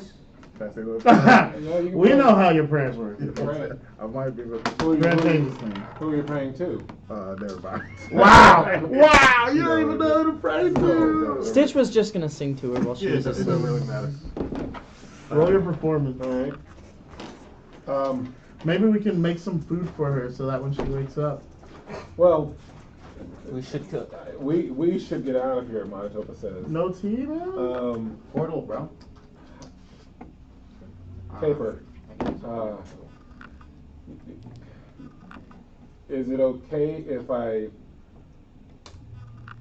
Can I say a little? Yeah, you can We pray. know how your prayers work. Right. I might be able to. Who Grand are changes thing. you praying to? Never mind. Wow! Wow! You don't even know who to pray to! No. Stitch was just gonna sing to her while she Yeah, was it It asleep. doesn't really matter. Roll your performance. All right. Maybe we can make some food for her so that when she wakes up. Well, We should cook. we should get out of here. Manitoba says. No tea, man? Portal, bro. Paper. Is it okay if I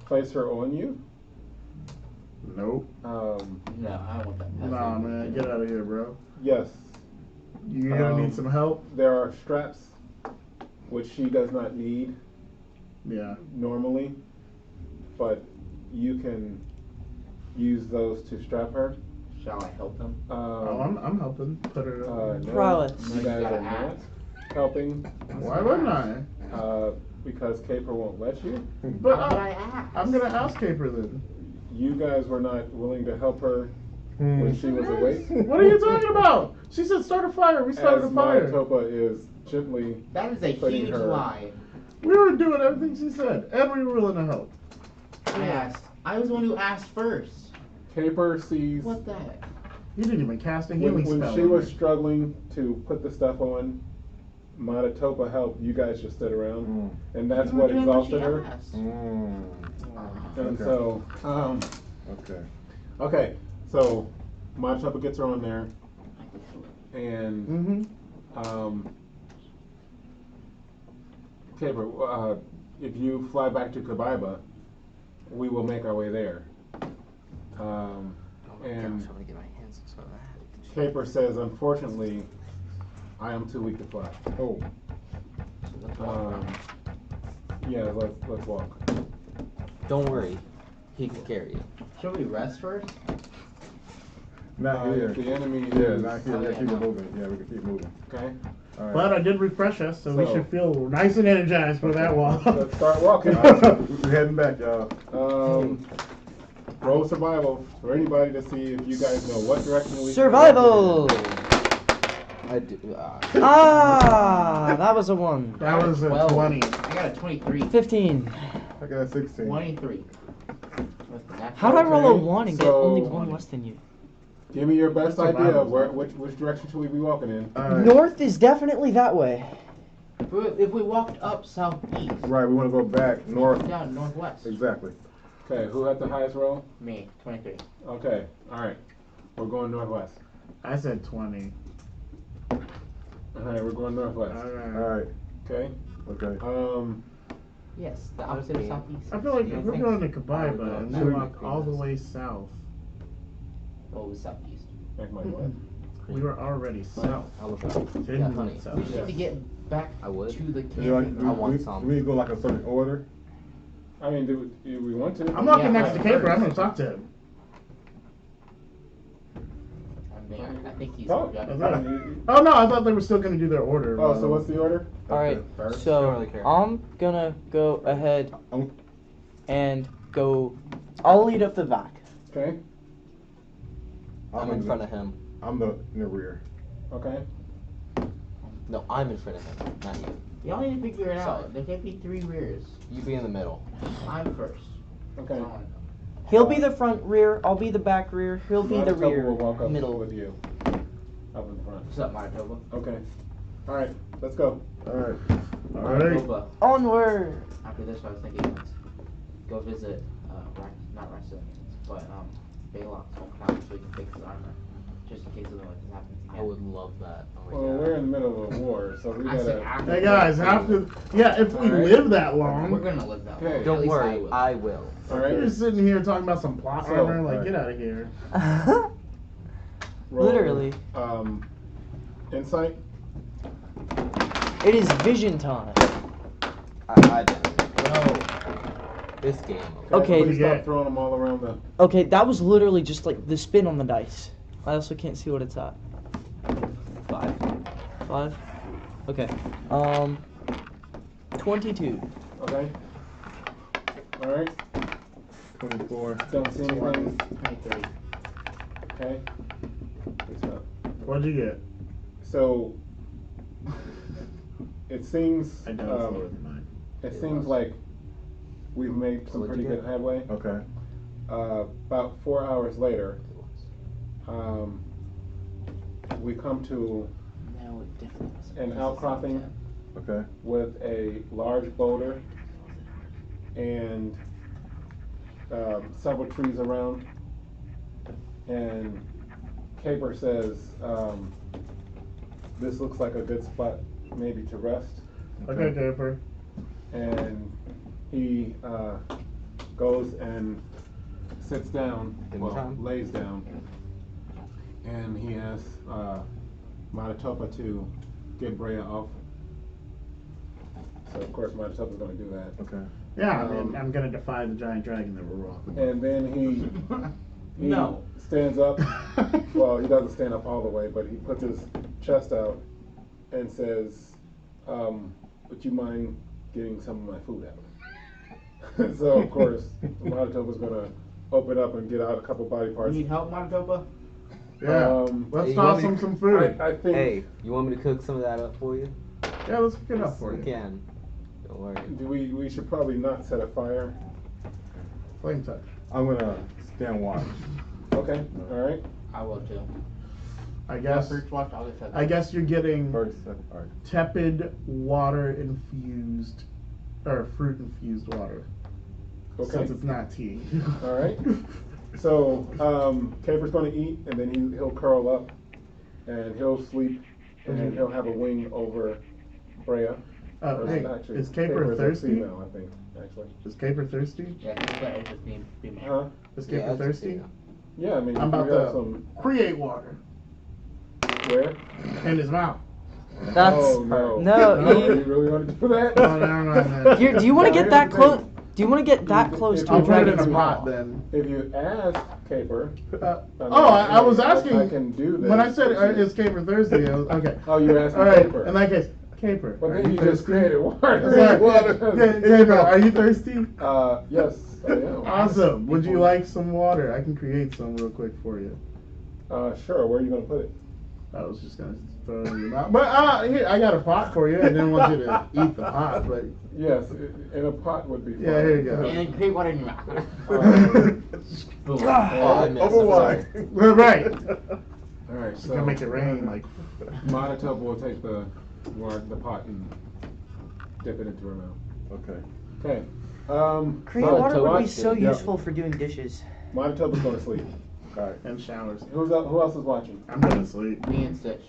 place her on you? Nope. No, I don't want that. Nah, man. Get out of here, bro. Yes. You're gonna need some help? There are straps, which she does not need Yeah. normally, but you can use those to strap her. Shall I help them? Oh, I'm helping. Put her. No, Prowess. you guys gotta are not ask. helping Why wouldn't I? because Caper won't let you. But How would I ask? I'm gonna ask Caper then. You guys were not willing to help her when she was awake. What are you talking about? She said start a fire. We started As a fire. Manitoba is gently That is a putting huge her- lie. We were doing everything she said, and we were willing to help. I asked. I was the one who asked first. Caper sees What the heck? You didn't even cast a when healing spell. she on was her. struggling to put the stuff on. Manitoba helped. You guys just stood around, and that's You were what doing exhausted she her. asked. And Okay. so, Okay. okay, so Manitoba gets her on there, and Mm-hmm. Caper, if you fly back to Kabaiba, we will make our way there. And I'm gonna get my hands on some of that. Caper says, unfortunately, I am too weak to fly. Oh. So let's walk around. Yeah, let's walk. Don't worry, he can carry you. Should we rest first? Not here. If the enemy Yeah, is not here. Yeah, keep it moving. Yeah, we can keep moving. okay. All But right. I did refresh us, so we So- should feel nice and energized for that walk. Let's start walking. All right, we're heading back, y'all. Roll survival for anybody to see if you guys know what direction we should go. Survival! I do. Ah, that was a 1. That was a 12. 20. I got a 23. 15. I got a 16. 23. What's the natural? How'd I roll a Okay, 1 and get so- only 1 less than you? Give me your best That's idea of survival. which direction should we be walking in. All right. North is definitely that way. If we walked up southeast, Right, we want to go back north. down northwest. Exactly. Okay, who had the highest roll? Me, 23. Okay, all right. We're going northwest. I said 20. All right, we're going northwest. All Alright. right. Okay. Okay. Yes, the opposite of southeast. I feel like if we're Thanks. going to Kabaiba and Should we we- walk all the way south, What was southeast? Make my what? we were already south. I'll look up. Then Yeah, we honey. went We south. need to get back I would. to the You know, camping we, ground. want we, some. we need to go like a certain order. I mean, do we want to? I'm walking Yeah, next to I- Caper. I'm gonna talk to him. I think he's. Talk. That's got- it. Oh no, I thought they were still gonna do their order. Oh, so what's the order? All right, First, so don't really care. I'm gonna go ahead I'm- and go. I'll lead up the back. Okay. I'm in front of him. I'm in the rear. Okay. No, I'm in front of him, not you. Y'all need to figure it Sorry. out. There can't be 3 rears. You be in the middle. I'm first. Okay. He'll be the front rear. I'll be the back rear. He'll be the Manitoba rear will walk up middle. with you. Up in front. What's up, Manitoba? Okay. All right. Let's go. All right. All right. Manitoba. Onward. After this, I was thinking let's go visit, not Rasitlians, but Belac's hometown so we can fix his armor. Just in case something like this happens again. I would love that. Oh my Well, god. we're in the middle of a war, so we I said gotta. after Hey guys, after if we All right. live that We're long, gonna live that Okay. long. At Don't least worry, will. I will. All you're right. just sitting here talking about some plot So, armor. Like, alright. get out of here. Roll, Literally. Insight. It is vision time. I don't know. This game. Okay. Please Yeah. stop throwing them all around the. Okay, that was literally just like the spin on the dice. I also can't see what it's at. 5. Okay. 22. Okay. All right. 24. Don't see anything. 23. Okay. Good stuff. What'd you get? So it seems. I know it's lower than mine. It seems like we've made some What'd pretty you good get? headway. Okay. About 4 hours later, we come to No, it definitely wasn't. an outcropping Okay. with a large boulder and several trees around. And Caper says, this looks like a good spot maybe to rest. Okay, Caper. And he goes and sits down, Give me time. lays down, and he asks Manitoba to get Brea off. So of course Manitoba's going to do that. Okay. Yeah, I mean, I'm gonna defy the giant dragon that we're walking. And then he No. stands up. Well, he doesn't stand up all the way, but he puts his chest out and says, would you mind getting some of my food out? So of course Manitoba's going to open up and get out a couple body You parts. need help, Manitoba? Yeah. Hey, Let's you toss want me him to- some food. I think. Hey, you want me to cook some of that up for you? Yeah, let's pick it up for We you. can. Don't worry. We should probably not set a fire. Flame touch. I'm gonna stand watch. Okay, all right. I will too. I guess. First watch, I'll get I guess you're getting First, all right. tepid water infused, or fruit infused water. Okay. Since it's not tea. All right. So Caper's going to eat, and then he'll curl up, and he'll sleep, and he'll have a wing over Brea. Oh, Or hey, actually, is Caper is a thirsty? female, I think, actually. Is Caper thirsty? Yeah, he's better just being female. Huh? Is Yeah, Caper that's thirsty? okay. Yeah, I mean, I'm about you have to some. create water Where? in his mouth. That's Oh no. no. You You, really want to do that? Oh, never mind then. do you want to Yeah, get that here's the close? thing. Do you want to get that close to I'll a put it in dragon's a pot mouth? then. If you ask Caper. I was asking. I can do this. When I said is Caper thirsty, I was, okay. Oh, you were asking All right. Caper. In that case, Caper. But are then you just thirsty? created water. Sorry. Yeah, Caper, are you thirsty? Yes, I am. Awesome. Would you like some water? I can create some real quick for you. Sure. Where are you gonna put it? I was just gonna throw it in your mouth. But here, I got a pot for you. I didn't want you to eat the pot, but Yes, in a pot would be fine. yeah, here you go. And then create water in your mouth. Alright. Boom. Oh, I missed. Overwatch. We're right. Alright, It's gonna make it rain like. Manitoba will take the pot and dip it into her mouth. Okay. Okay. Create so water would be watch- so yeah. useful for doing dishes. Manitoba's going to sleep. All right. And showers. Who else is watching? I'm gonna sleep. Me and Stitch.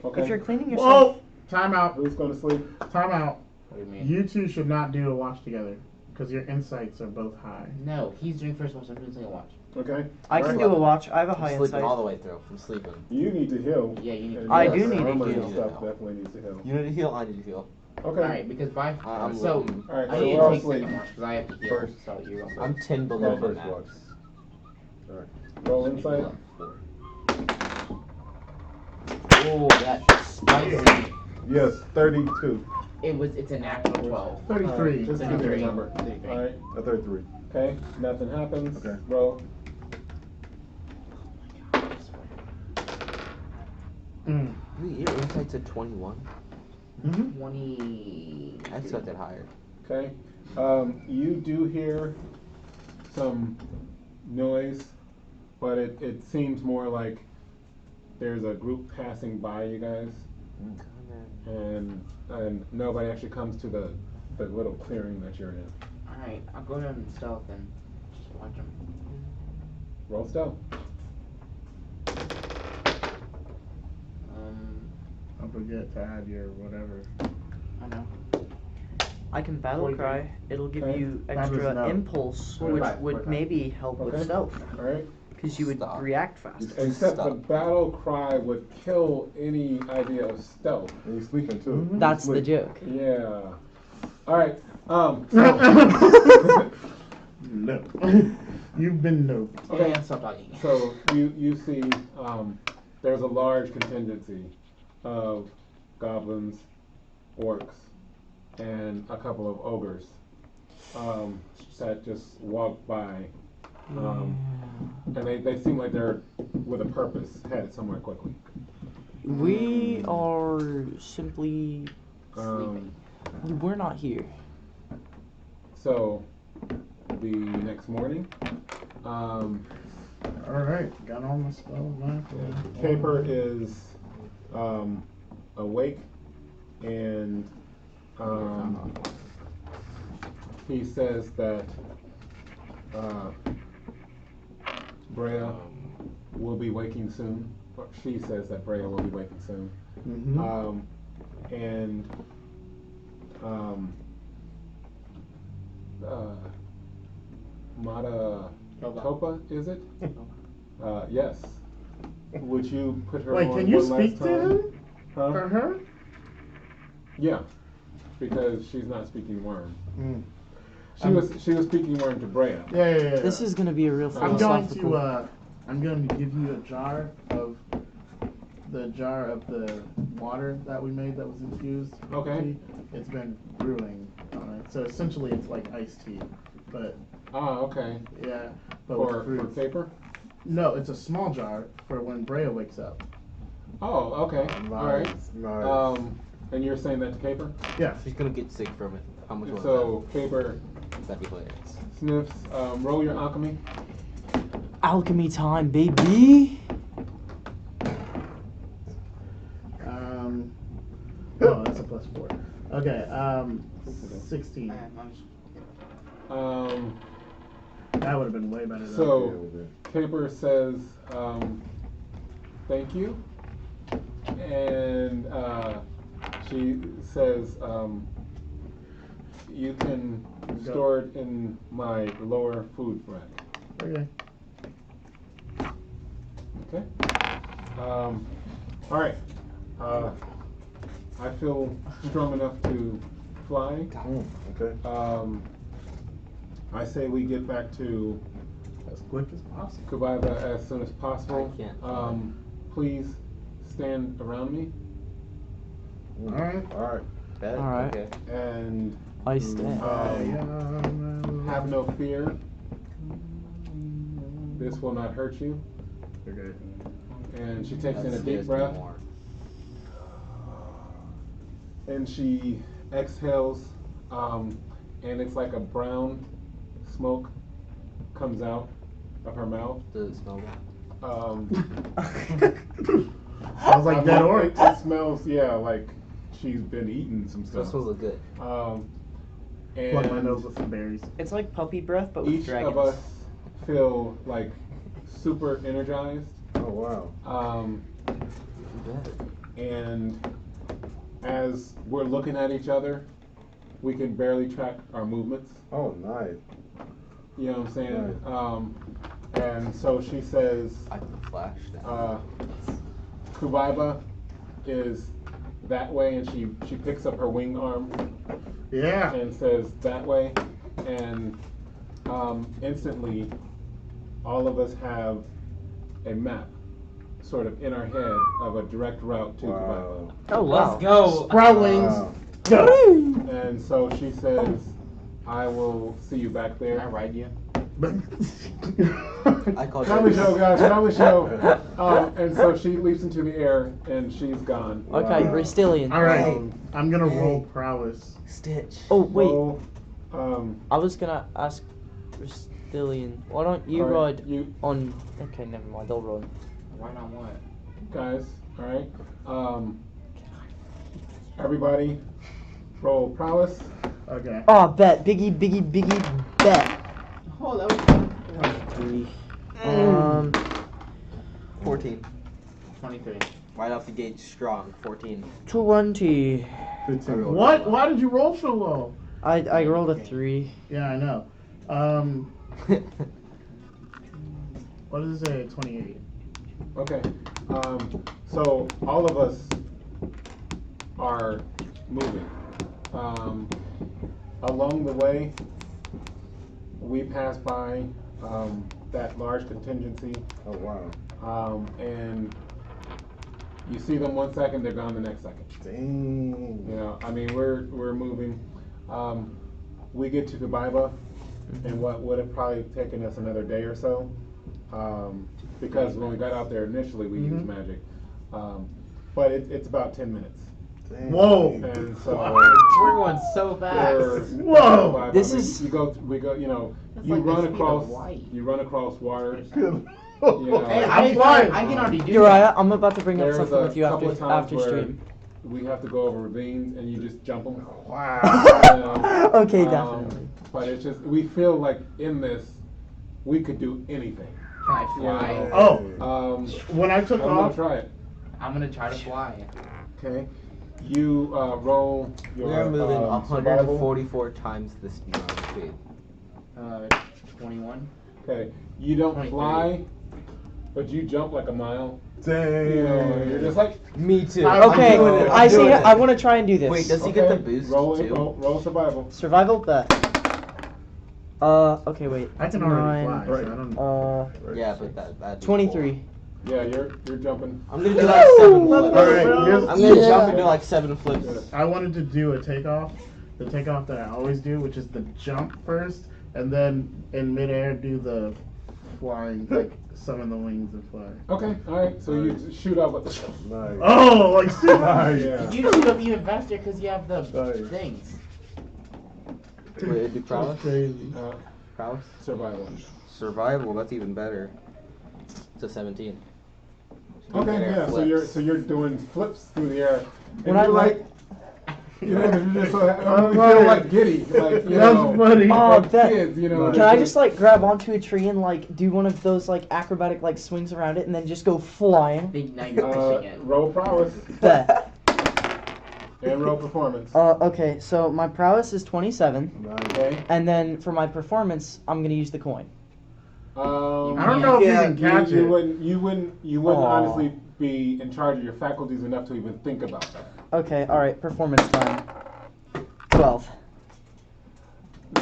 Okay. If you're cleaning yourself, Whoa! Time out. Who's going to sleep? Time out. What do you mean? You two should not do a watch together because your insights are both high. No, he's doing first watch, I'm doing second watch. Okay. I can Alright. do a watch. I have a high I'm sleeping insight. all the way through. I'm sleeping. You need to heal. Yeah, you need to And I yes, do need to armor and heal. stuff definitely needs to heal. You need to heal. I need to heal. Okay. Alright, because by I'm so looking. All right. I So need we're all to take asleep. second watch because I have to heal. First. So you're going I'm 10 below No, the first max. watch. Roll insight. Oh, that's spicy. Yes, 32. It's a natural 12. 33. Just give me a number. All right. A 33. Okay. Nothing happens. Okay. Roll. Your insight's at 21. 20. I expected higher. Okay. You do hear some noise, but it seems more like there's a group passing by you guys, and nobody actually comes to the little clearing that you're in. Alright, I'll go down in stealth and just watch them. Roll stealth. Don't forget to add your whatever. I know. I can battle cry. It'll give Okay. you That extra is no. impulse, 45, which would 45. maybe help Okay. with stealth, All right. because you would Stop. react faster. Except the Stop. battle cry would kill any idea of stealth. And he's sleeping too. That's the joke. Yeah. All right. No. You've been no. Okay. And stop talking. So you see there's a large contingency of goblins, orcs, and a couple of ogres that just walk by. And they seem like they're with a purpose, headed somewhere quickly. We are simply. Um, We're not here. so the next morning, Alright, got on the spell. Caper is awake, and he says that Brea will be waking soon. Or she says that Brea will be waking soon. Mm-hmm. And Mata Topa, is it? Yes. Would you put her Wait, on can you one last speak to time? him? Huh? For her? Yeah, because she's not speaking Worm. Mm. She was speaking Worm to Brea. Yeah. This is gonna be a real I'm going philosophical. to I'm going to give you a jar of the water that we made that was infused. with Okay. tea. It's been brewing on it. So essentially it's like iced tea. But Ah, okay. yeah, but For with fruits. Caper? No, it's a small jar for when Brea wakes up. Oh, okay. All right. Nice. And you're saying that to Caper? Yeah. She's gonna get sick from it. How much was So Caper that? That'd be hilarious. sniffs. Roll your alchemy. Alchemy time, baby. Oh, that's a +4. Okay, 16. That would have been way better. So Caper says, thank you. And she says, you can store it in my lower food rack. Okay. Okay. All right. I feel strong enough to fly. Okay. I say we get back to As quick as possible. Kubaiba as soon as possible. I can't. Please stand around me Alright. Alright. Bet? Alright. Okay. and I stand. have no fear. This will not hurt you. Okay. And she takes in a That's deep just breath. more. And she exhales, and it's like a brown smoke comes out of her mouth. Does it smell bad? Sounds like dead orcs. It smells, yeah, like she's been eating some That stuff. smells good. Plug my nose And with some berries. It's like puppy breath, but with each dragons. of us feel like super energized. Oh wow. And as we're looking at each other, we can barely track our movements. Oh nice. You know what I'm saying? And so she says, I can flash now. Kubaiba is that way, and she picks up her wing arm Yeah. and says that way, and instantly, all of us have a map, sort of in our head, of a direct route to Wow. Oh wow. Let's go. Sproutlings. Wow. Go. Kaliff. And so she says, "I will see you back Can I there." ride you? I called Comedy you. show, guys, comedy show. And so she leaps into the air, and she's gone. Okay, Wow. Rasitlian. All right. Um, I'm gonna Hey. roll prowess. Stitch. Oh wait, roll, I was gonna ask Rasitlian. Why don't you all right, ride you on? Okay, never mind. I'll run. Ride on what? guys, all right. Everybody, roll prowess. Okay. Oh, bet, biggie, bet. Oh, that was 3. 14. 23. Right off the gate, strong. 14. 20. 15. What? Why did you roll so low? I rolled a 3. Yeah, I know. What does it say? 28. Okay. So all of us are moving. Along the way, we pass by that large contingency, Oh wow. and you see them 1 second, they're gone the next second. Dang. You know, I mean, we're moving. We get to Kubaiba, and what would have probably taken us another day or so, because when we got out there initially, we used magic. But it's about 10 minutes. Dang. Whoa. And so We're going so we're fast. Whoa. Kubaiba. This I mean, is- we go, you know, It's you like the run speed of across, light. you run across water. Good. You know, Hey, I'm I flying. can already do Uriah, I'm about to bring up There's something a with you couple after of times where stream. we have to go over ravines, and you just jump them. Wow. Okay, definitely. But it's just, we feel like in this, we could do anything. Can I fly? Yeah. Oh, when I took I'm gonna off, try it. I'm gonna try to fly. Okay. You roll your We are moving survival. 144 times the speed. 21. Okay. You don't 23. fly, but you jump like a mile. Dang. You know, you're just like. Me too. Okay, doing it. I see. doing it. I want to try and do this. Wait, does he get the boost roll it, too? roll survival. Survival bet. Okay, wait. I can already fly. Right. So I don't. Yeah, but that'd be 23. Yeah, you're jumping. Cool. I'm gonna do like 7 All flips. right. Here's, I'm gonna jump and do like 7 flips. I wanted to do a takeoff, the takeoff that I always do, which is the jump first, and then in midair do the flying, like summon the wings and fly. Okay. All right. So you shoot out with the. Nice. Oh, like super. Nice. Yeah. You shoot up even faster because you have the Nice. things. Wait, do prowess? Crazy. Prowess? Survival. Survival, that's even better. It's a 17. Okay, Air yeah. flips. So you're doing flips through the air, and When I you're like- like, you know, you're just so, you feel like giddy, like you That's know, funny. Oh, like that- kids, you know. Can I just like grab onto a tree and like do one of those like acrobatic like swings around it and then just go flying? Now you're pushing it. roll prowess Bet. and roll performance? Okay, so my prowess is 27, Nice. Okay. and then for my performance, I'm gonna use the coin. I don't know if you can catch you it. wouldn't Aw. honestly be in charge of your faculties enough to even think about that. Okay, alright, performance time. 12.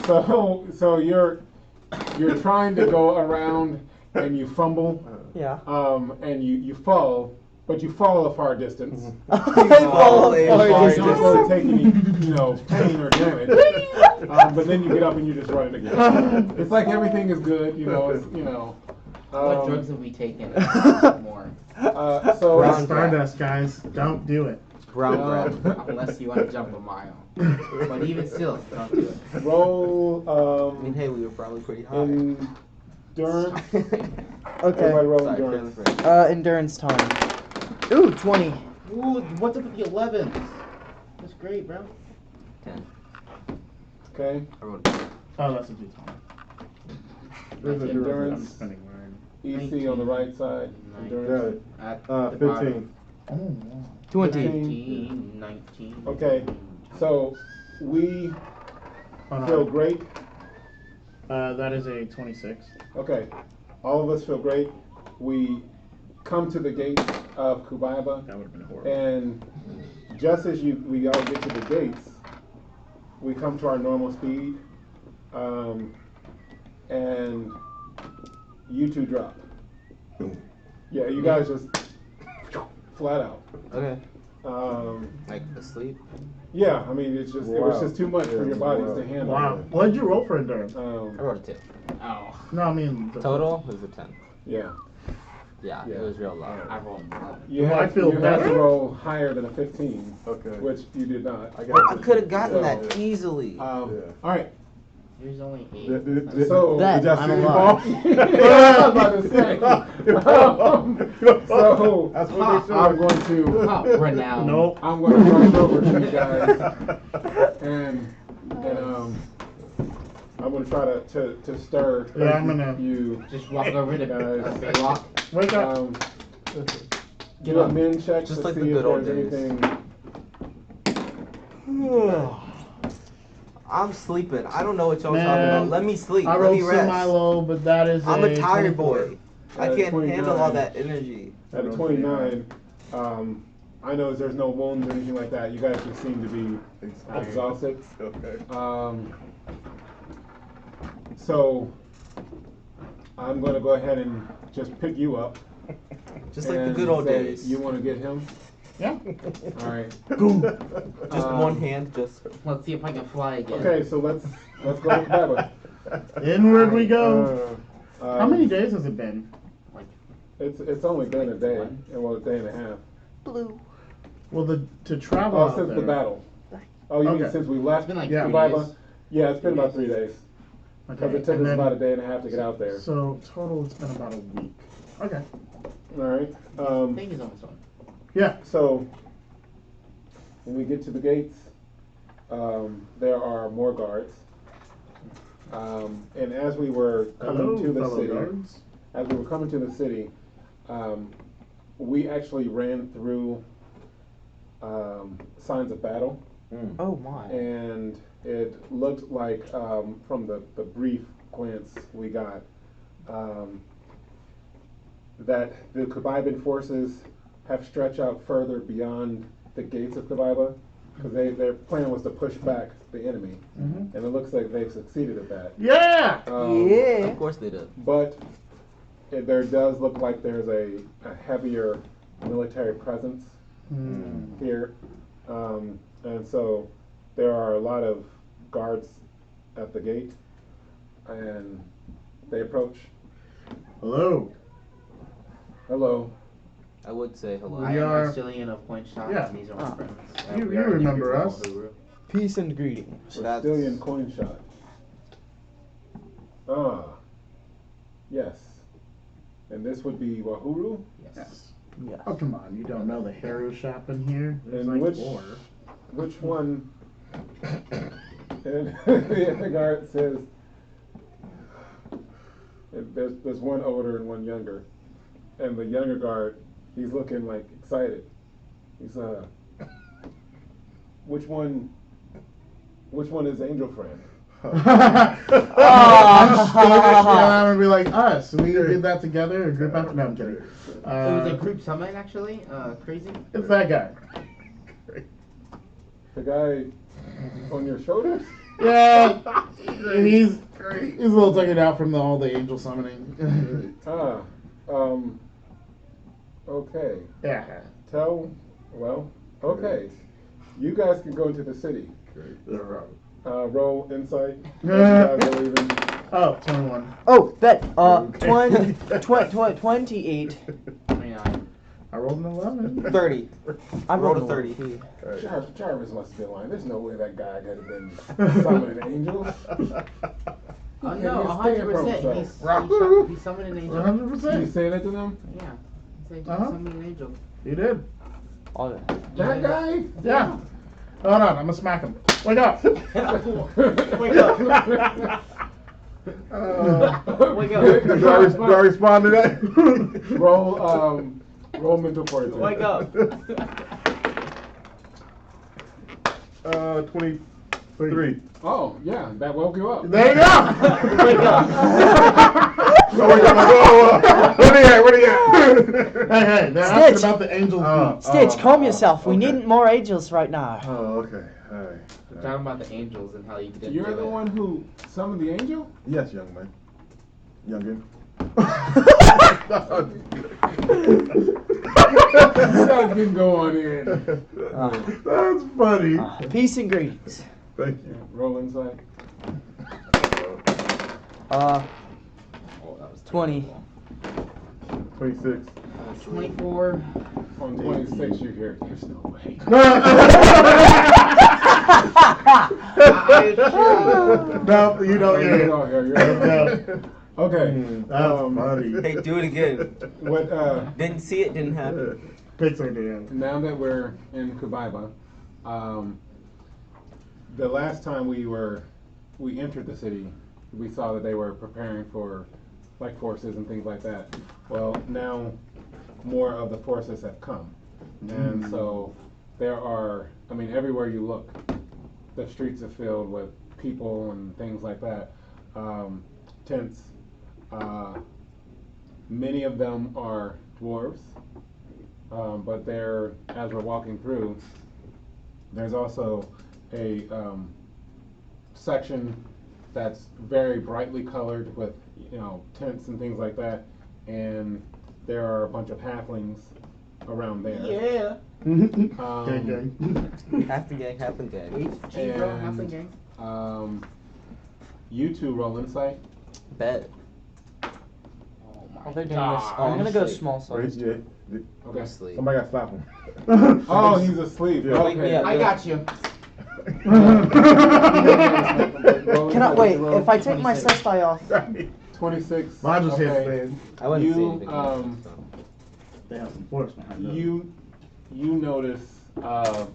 So you're trying to go around and you fumble, Yeah. and you fall, but you fall a far distance. I fall a far far You don't really distance. take any, pain or damage. But then you get up and you just run it again. It's like everything is good, What drugs have we taken? More. So That's Brown Stardust, guys. Don't do it. Brown bread. Unless you want to jump a mile. But even still, don't do it. roll I mean, hey, we were probably pretty high. endurance. Okay. Everybody roll Sorry, endurance. feeling afraid. Endurance time. Ooh, 20. Ooh, what's up with the 11s? That's great, bro. 10. Okay. I wrote it. Oh, that's what you told me. There's I'm endurance. spinning mine. EC on the right side. Endurance. Got it. At the 15. bottom. Oh, wow. 20. 18, 19. Okay. So we Oh, no. feel great. That is a 26. Okay. All of us feel great. We come to the gates of Kubaiba, That would have been horrible. and just as we all get to the gates, we come to our normal speed, and you two drop. Yeah, you guys just flat out. Okay. Like asleep? Yeah, I mean it was just too much for your bodies to handle. Wow. What did you roll for endurance? I rolled a 2. Oh, No, I mean Total was a 10. Yeah. Yeah, Yeah. it was real low. I rolled 11. You Do I had, feel you had to better? roll higher than a 15, Okay. which you did not. I got I could have gotten Yeah. that easily. All right. There's only 8. So That did y'all I'm see alive. Paul? I was about to say. So That's what they I'm going to. Oh, renowned. Nope. I'm going to rush over to you guys, and I'm going to try to stir. Yeah, I'm gonna- you Just walk over to guys. Belac. Wake up. Get Do a up. min check Just to like see the if good old there's days. anything. I'm sleeping. I don't know what y'all Man, talking about. Let me sleep. I Let rolled me rest. semi-low, but that is I'm a tired 24. boy. I can't 29. handle all that energy. At a 29, I know there's no wounds or anything like that. You guys just seem to be exhausted. Okay. So I'm going to go ahead and just pick you up. Just like the and good old say, days. You want to get him? Yeah. All right. Just one hand, just. Let's see if I can fly again. Okay, so let's go with Baba. Inward we go. Uh, How many days has it been? It's only been a day, and well, a day and a half. Well, to travel Oh, out since there. the battle. Oh, you mean Okay. since we left? It's been like Yeah. 3 Baba? days. Yeah, it's been about 3 days. Because Okay, it took and us then- about a day and a half to get out there. So total, it's been about a week. Okay. All right. I think it's almost on. Yeah. So when we get to the gates, there are more guards. And as we were coming Hello, to the fellow city, guards. as we were coming to the city, we actually ran through signs of battle, Oh my. and it looked like from the brief glance we got that the Kabiban forces have stretched out further beyond the gates of Kabiba, because their plan was to push back the enemy, Mhm. and it looks like they've succeeded at that. Yeah. Yeah. Of course they did. But there does look like there's a heavier military presence here, and so there are a lot of guards at the gate, and they approach. Hello. Hello. I would say hello. I We am are- Rasitlian of Coinshot, Yeah. and these are my friends. You- We you are new remember people, us. Wahuru. Peace and greetings. Rasitlian Coinshot. Ah. Yes. And this would be Wahuru? Yes. Yes. Oh, come on. You don't know the Hairu shop in here? There's And like which- 4. Which one? And the other guard says, there's one older and one younger. And the younger guard, he's looking like excited. He's which one is Angel Friend? I'm gonna be like us. We did that together. A group effort. No, I'm kidding. It was a group summit, actually. Crazy. It's that guy. The guy on your shoulders? Yeah. He's a little tuckered out from all the angel summoning. Okay. Yeah. Okay. You guys can go into the city. Roll insight. You Yeah. guys are leaving. Oh, 21. Oh, bet. Okay. 28. 29. I rolled an 11. 30. I Rolled a rolled 30. 30. Jarvis must be lying. There's no way that guy could have been summoning angels. Oh He no, can't stand for 100%. himself. He summoned an angel. 100%. You say that to them? Yeah. He said he Uh-huh. summoned an angel. You did. All that. That guy? Yeah. Hold on, I'm gonna smack him. Wake up. Wake up. Wake up. Do I respond to that? Roll mental fortitude. Wake up. 20. 3. Oh, yeah, that woke you up. There you go. Wake up. So we got what are you at? Hey, they're asking Stitch. about the angel's Oh. feet. Stitch, calm yourself. We okay. need more angels right now. Oh, okay. All right. We're talking about the angels and how you did. You're the one who summoned the angel? Yes, young man. Youngin. You guys can go on in. That's funny. Peace and greetings. Thank you. Roll inside. 20. 26. 24. On 26, you hear, there's no way. No, you don't hear it. You're okay. That's funny. Hey, do it again. What, Didn't see it, didn't happen. Pixar Dan. now that we're in Kubaiba, the last time we entered the city, we saw that they were preparing for like forces and things like that. Well, now more of the forces have come, and so there are. I mean, everywhere you look, the streets are filled with people and things like that. Tents. Many of them are dwarves, but as we're walking through, there's also a section that's very brightly colored with, tents and things like that, and there are a bunch of halflings around there. Yeah. Gang, Um, gang. Half the gang, half the gang. HG, bro. Half the gang. You two roll insight. Bet. Oh my They're doing this. God. I'm gonna go Sleep. small size. Yeah. Okay. Sleep. Somebody got to slap him. Oh, he's asleep. Yeah. Wake me Okay. up. I got you. Can I wait? If I take my cess die off, 26. Mine just hit, okay. man. I wouldn't say You anything. They have some force behind them. you notice You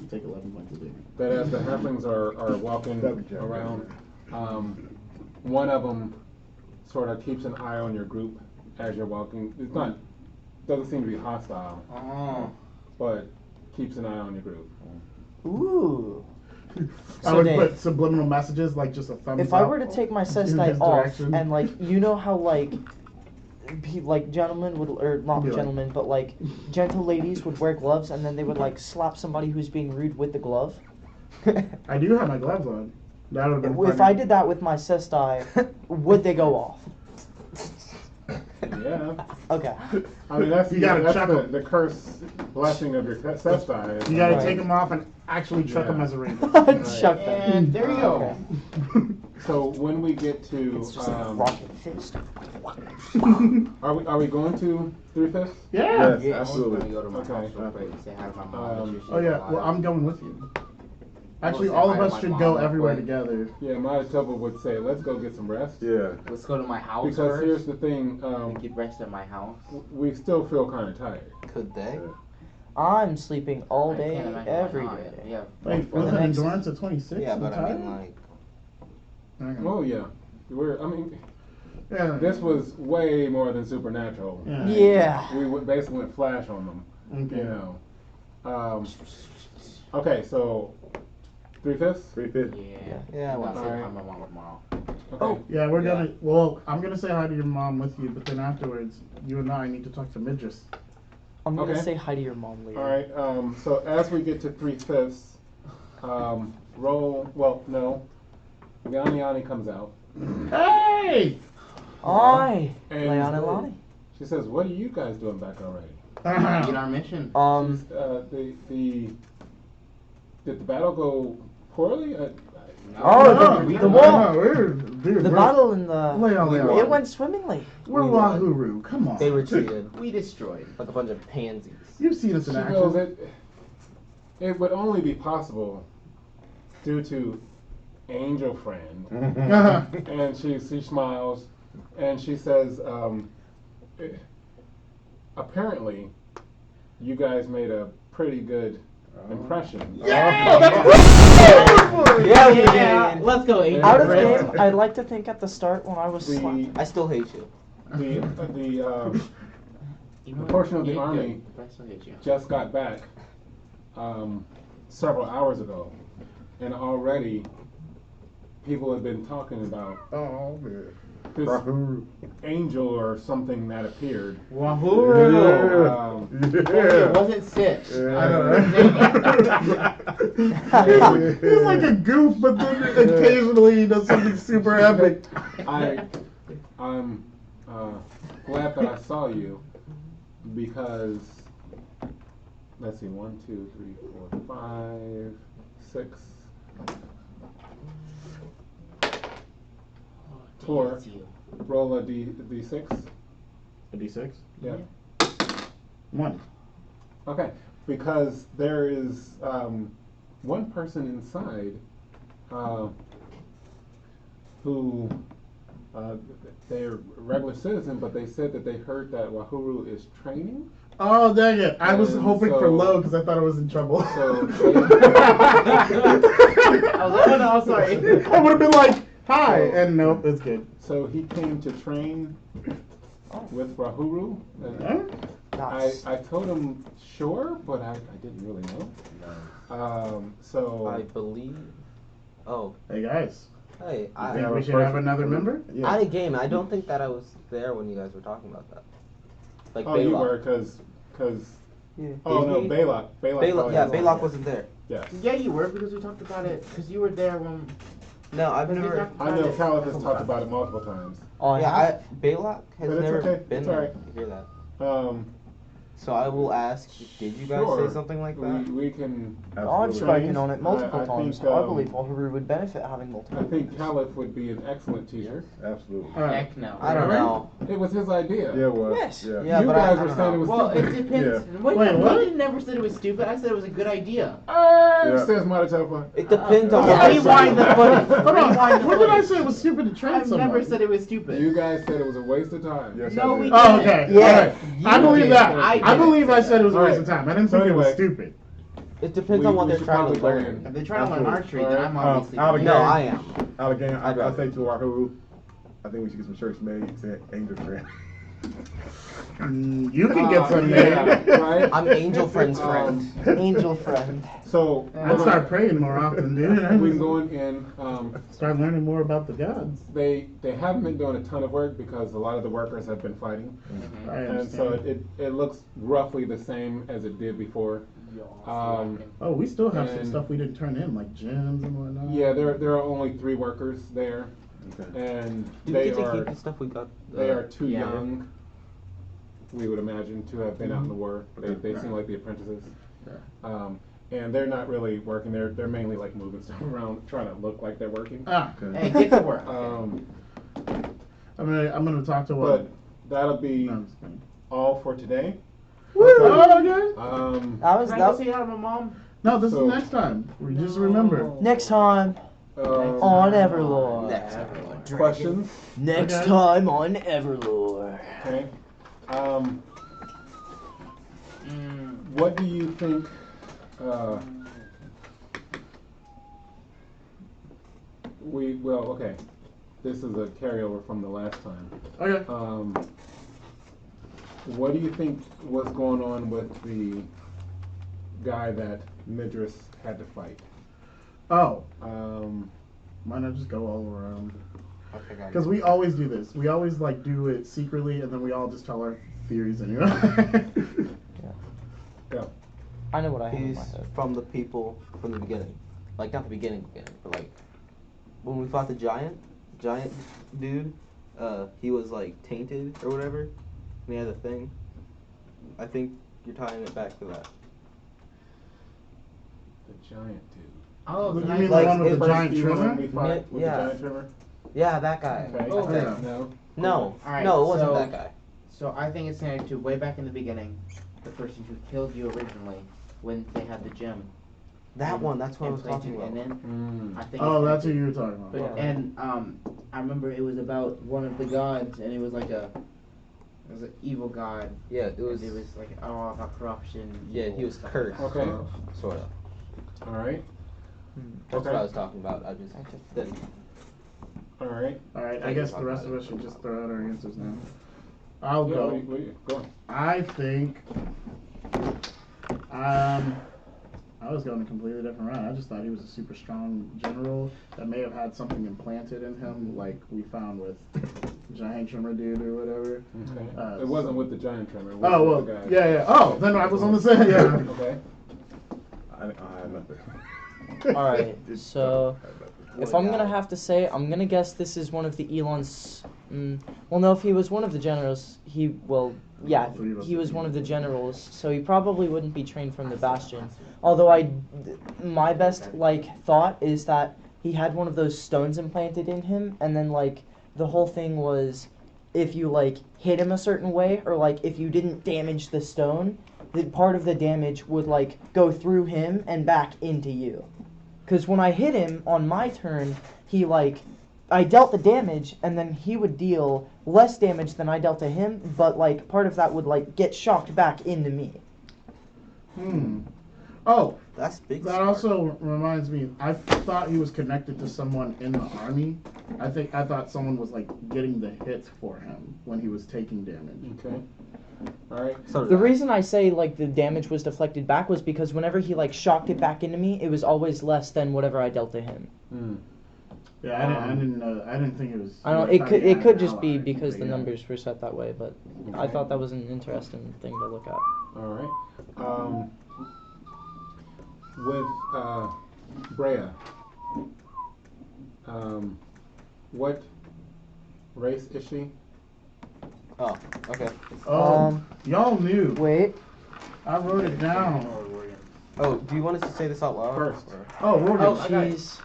take 11 points of damage. that as the halflings are walking That'd be terrible. around, one of them sort of keeps an eye on your group as you're walking. Doesn't seem to be hostile, Oh. but keeps an eye on your group. ooh. I So would Dave, put subliminal messages like just a thumbs if I up. were to take my cess in die his off, direction. and you know how gentlemen would, or not Be like- gentlemen, but gentle ladies would wear gloves, and then they would slap somebody who's being rude with the glove. I do have my gloves on. That would have been If I did that with my cess die, would they go off? Yeah. Okay. I mean, that's, You gotta that's chuck 'em. the curse blessing of your cess die. You gotta Right. take them off and actually chuck them Yeah. as a ring. Chuck them. And there you go. Okay. So when we get to, It's just like a rocket fist. are we going to Three Fifths? Yeah. Yes, I'm absolutely. gonna go to my Okay. house real quick and say hi to my mom. Make sure she's Oh yeah. alive. Well, I'm going with you. Actually, say all of hi to us my should mom go real everywhere quick. together. Yeah, Manitoba would say, let's go get some rest. Yeah. Let's go to my house Because first. here's the thing, We get rest at my house. we still feel kind of tired. Could they? I'm sleeping all I day, can't imagine every why not. day. Yeah. Wait, For with the an next- endurance of 26? Yeah, but and I mean, tired? like, Oh yeah, Yeah. this was way more than supernatural. Yeah. Yeah. We basically went flash on them, Okay. Okay, so 3/5. 350. Yeah. Yeah, I'm well, gonna say hi alright. to my mom tomorrow. Okay. Oh. Yeah, we're gonna. Well, I'm gonna say hi to your mom with you, but then afterwards, you and I need to talk to Midris. I'm gonna Okay. say hi to your mom later. All right. So as we get to 3/5, roll. Well, no. Yanni comes out. Hey! Hi, And- Leon and Lonnie. She says, "What are you guys doing back already?" Get our mission. Did the battle go poorly? Oh, the wall. Dude, The battle in the. Leon. It went swimmingly. We're We won. Wahuru. Come on. they were treated We destroyed. like a bunch of pansies. You've seen us She in goes, action. it would only be possible due to Angel Friend. And she smiles and she says, apparently you guys made a pretty good impression. Yeah, we did. Let's go, Angel Out of Friend. game, I'd like to think at the start when I was slapped. I still hate you. The portion of the You did army good, but I still hate you. just got back several hours ago. and already people have been talking about Oh man. this Wahuru. angel or something that appeared. Wahuru! Yeah. It wasn't Sit. Yeah. I don't know. He's like a goof, but then occasionally he does something super epic. I'm glad that I saw you because let's see, 1, 2, 3, 4, 5, 6. Four. It's you. Roll a d6. A D6? Yeah. 1. Okay. Because there is one person inside who they're regular citizen, but they said that they heard that Wahuru is training. Oh, dang it. I was And hoping for so- low because I thought I was in trouble. So I was like, oh no, sorry. I would have been like, hi. And nope, it's good. So he came to train with Wahuru. Huh? Nice. I told him sure, but I didn't really know. So I believe. Oh, Hey, guys. hey, I think have we a should have person- another member? Yeah. out of game. I don't think that I was there when you guys were talking about that. Like oh, you Belac. were because Yeah. oh Did no, we? Belac. Belac, yeah, Belac wasn't there. Yes. Yeah, you were because we talked about it. Because you were there when. No, I've when we never. talked I about know it. Kaliff has talked about it multiple times. Oh, Yeah, Belac has But it's never okay, been it's there. alright. I hear that. So I will ask. Did you guys Sure. say something like that? we can. I've Absolutely. spoken on it multiple I times. think, I believe Wahuru would benefit having multiple. I think Kaliff would be an excellent teacher. Absolutely. All right. Heck no. I don't know. It was his idea. Yeah, it was. Yes. Yeah. Yeah, you but guys I were don't saying know. it was Well, stupid. it depends. Yeah. Wait, Wait, what? I never said it was stupid. I said it was a good idea. Yeah. Says Marita. It depends on Yeah, what rewind the footage. Hold on. Rewind the When did I footage. say it was stupid to train I've someone? never said it was stupid. You guys said it was a waste of time. Yes, No, I we did. Oh, okay. Yeah. All right. I You believe did. that. I I didn't believe say I said it was a All waste right. of time. I didn't So think it was anyway. stupid. It depends on what we they're should trying to probably go learn. in. If they're trying to learn Absolutely. archery, then I'm obviously. out gonna again. No, go. I am. Out again, I'd I rather. say to Wahuru, I think we should get some shirts made saying Angel Friend. You can get some yeah, made. right? I'm Angel Friend's friend. Angel friend. So I'd start praying more often, dude. we're going in. Start learning more about the gods. They haven't been doing a ton of work because a lot of the workers have been fighting, I and so understand. it looks roughly the same as it did before. Oh, we still have some and- stuff we didn't turn in, like gems and whatnot. Yeah, there are only 3 workers there, Okay. and Do we they get to are keep the stuff we got? they are too Yeah. young. We would imagine to have been out in the war. They seem like the apprentices. And they're not really working. They're mainly like moving stuff around, trying to look like they're working. Ah, Hey, get to work. Um, I'm gonna talk to but what? that'll be No, I'm just kidding. all for today. Woo! Oh, okay. That was Can I go that. say hi to my mom? No, this So- is next time. We just remember. Next time on Everlore. Next questions. Next Okay. time on Everlore. Okay. What do you think? Okay. This is a carryover from the last time. Okay. What do you think was going on with the guy that Midris had to fight? Oh, Um, why not just go all around? Okay, got it. Because we always do this. We always like do it secretly, and then we all just tell our theories anyway. yeah. I know what I have in He's my head. from the people from the beginning. Like, not the beginning, but like, when we fought the giant dude, he was like tainted or whatever, and he had a thing. I think you're tying it back to that. The giant dude. Oh, You can I mean the Like, one with it the was giant You trimmer? we fought with Yeah. the giant trimmer? Yeah, that guy. Okay. Oh, okay. No. No, Alright, no, it wasn't so- that guy. So I think it's connected to way back in the beginning, the person who killed you originally when they had the gem. That one. That's what I was implanted, talking about. And then I think. Oh, it's that's who connected. you were talking about. Yeah. And I remember it was about one of the gods, and it was like it was an evil god. Yeah, it was. It was like all about corruption. Yeah, evil, he was stuff cursed. like that. Okay. Sort of. All right. That's Okay. what I was talking about. I just didn't. All right. All right, I Thank you guess for the rest of talking us should just throw out our answers now. I'll Yeah, go. go on. I think I was going a completely different route. I just thought he was a super strong general that may have had something implanted in him, like we found with Giant Trimmer Dude or whatever. Okay. It wasn't with the Giant Trimmer. It was Oh, well, with the guy. yeah. Oh, then I was on the same, yeah. Okay. I have nothing. Alright, so if I'm gonna have to say, I'm gonna guess this is one of the Elon's. Well, no, if he was one of the generals, he was one of the generals, so he probably wouldn't be trained from the Bastion. Although my best thought is that he had one of those stones implanted in him, and then the whole thing was, if you hit him a certain way, or if you didn't damage the stone, that part of the damage would go through him and back into you. Because when I hit him on my turn, he I dealt the damage, and then he would deal less damage than I dealt to him, but part of that would get shocked back into me. Oh, That's big. that also reminds me. I thought he was connected to someone in the army. I thought someone was getting the hits for him when he was taking damage. Okay. All right. So The reason I say the damage was deflected back was because whenever he shocked it back into me, it was always less than whatever I dealt to him. Yeah, I didn't know. I didn't think it was. I don't. It could just be because the numbers were set that way, but I thought that was an interesting thing to look at. All right. With Brea, what race is she? Oh, okay. Y'all knew. Wait. I wrote it down. Oh, do you want us to say this out loud? First. Oh, Rorgn. She's.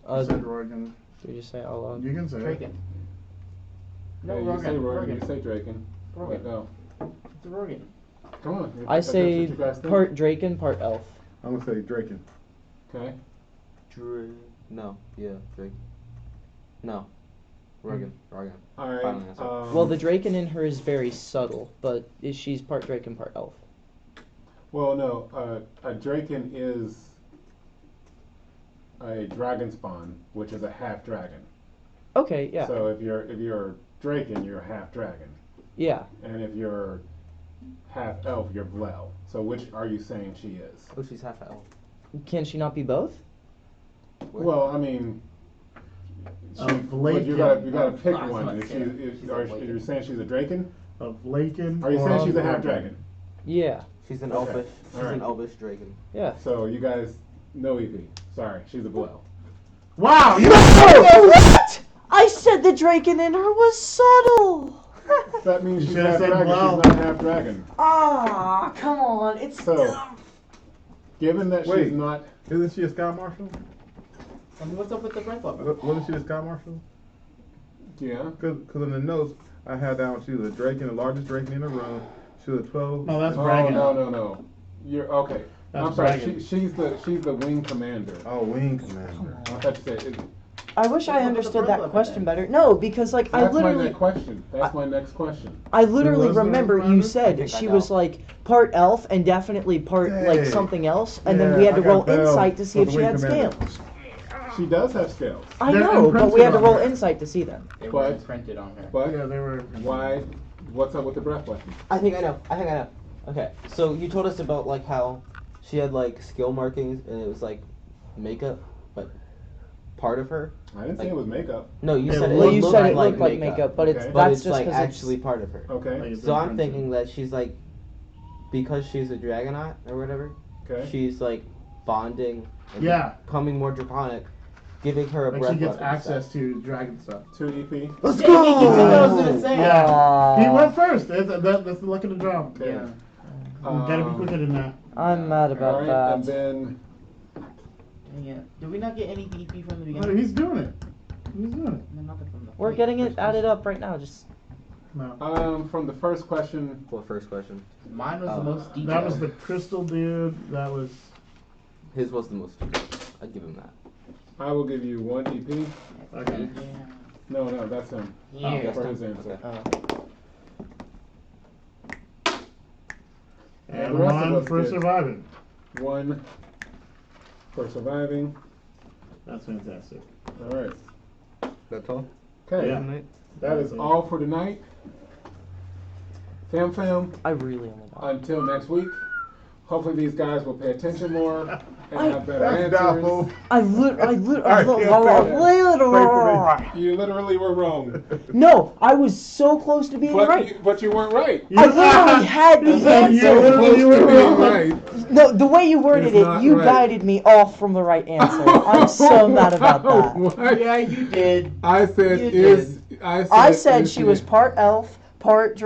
I said Rorgn. Did you say it out loud? You can say it. Draken. No, Yeah, you say Rorgn. Rorgn. You say Draken. Rorgn. No. It's Rorgn. Come on. I That's what say you guys think? part Draken, part elf. I'm gonna say Draken. Okay. No. Yeah, Drake. No. Rorgn. Rorgn. All right. Final answer. Well, the Draken in her is very subtle, but she's part Draken, part elf. Well, no. A Draken is a dragon spawn, which is a half dragon. Okay, yeah. So if you're Draken, you're half dragon, Yeah. and if you're half elf, you're vlel. So which are you saying she is? Oh, she's half elf. Can she not be both? Well, I mean, Vlel. you gotta pick I was one. about to If say that. She's a are Vlel. you saying she's a Draken? Of Laken. Are you saying she's a half Rorgn? dragon? Yeah. She's an Okay. elfish. She's Alright. an elvish dragon. Yeah. So you guys know EP. Sorry, she's a vlel. Wow, you What? I said the Draken in her was subtle. That means You she's should've half said dragon. vlel. She's not half dragon. Ah, come on. It's So, given that Wait. she's not, Isn't she a Sky Marshal? I mean, what's up with the breath weapon? Wasn't she a Sky Marshal? yeah. Because in the notes I had down she was a Draken, the largest Draken in the room. She was a 12. No, that's Oh bragging. no. You're okay. That's I'm sorry. bragging. She's the wing commander. Oh, Wing Commander. I thought you said. I wish I What's up with the understood breath that weapon question then? better. No, because I That's my literally next question. That's my next question. I literally was the remember you commander? I said think I she know. was part elf and definitely part Dang. something else, and then Yeah, we had to I got roll Belle insight to see for if the she Wing had Commander. scales. She does have scales, I They're know, but we had to imprinted roll on her. insight to see them. They were But- imprinted on her. but Yeah, they were. why? What's up with the breath weapon? I think I know. Okay, so you told us about how she had skill markings and it was makeup, but part of her. I didn't say it was makeup. No, you It said looked Well, you looked said it looked like makeup, but Okay. it's but that's it's just because actually part of her. Okay. So I'm thinking that she's because she's a Dragonaut or whatever. Okay. She's bonding and Yeah. becoming more draconic, giving her a Like breath she gets weapon and access stuff. to dragon stuff. 2 EP. Let's That's what I was gonna say. Yeah. He went first. That's the luck of the draw. Okay. Yeah. You gotta be quicker than that. I'm mad about Alright, that. and then Dang it. Did we not get any EP from the But beginning? he's doing it. He's doing it. No, nothing from the We're fight. getting it First added question. up right now. Just No. from the first question, What first question? Mine was Oh. the most detailed. That was the crystal dude. That was. His was the most. I'd give him that. I will give you 1 EP. Okay. Yeah. No, that's him. Here. For his answer. Okay. And the rest of one us for did. surviving. 1 for surviving. That's fantastic. All right. That's all. Okay. Yeah. That is all for tonight. Fam, I really only got. until next week. Hopefully these guys will pay attention more and have better That's answers. doubtful. You literally were wrong. No, I was so close to being right. But you weren't right. I literally had the answer. You were being right. No, the way you worded It's it, not you right. guided me off from the right answer. I'm so mad about that. What? Yeah, you did. I said You is. I said is she was part elf, part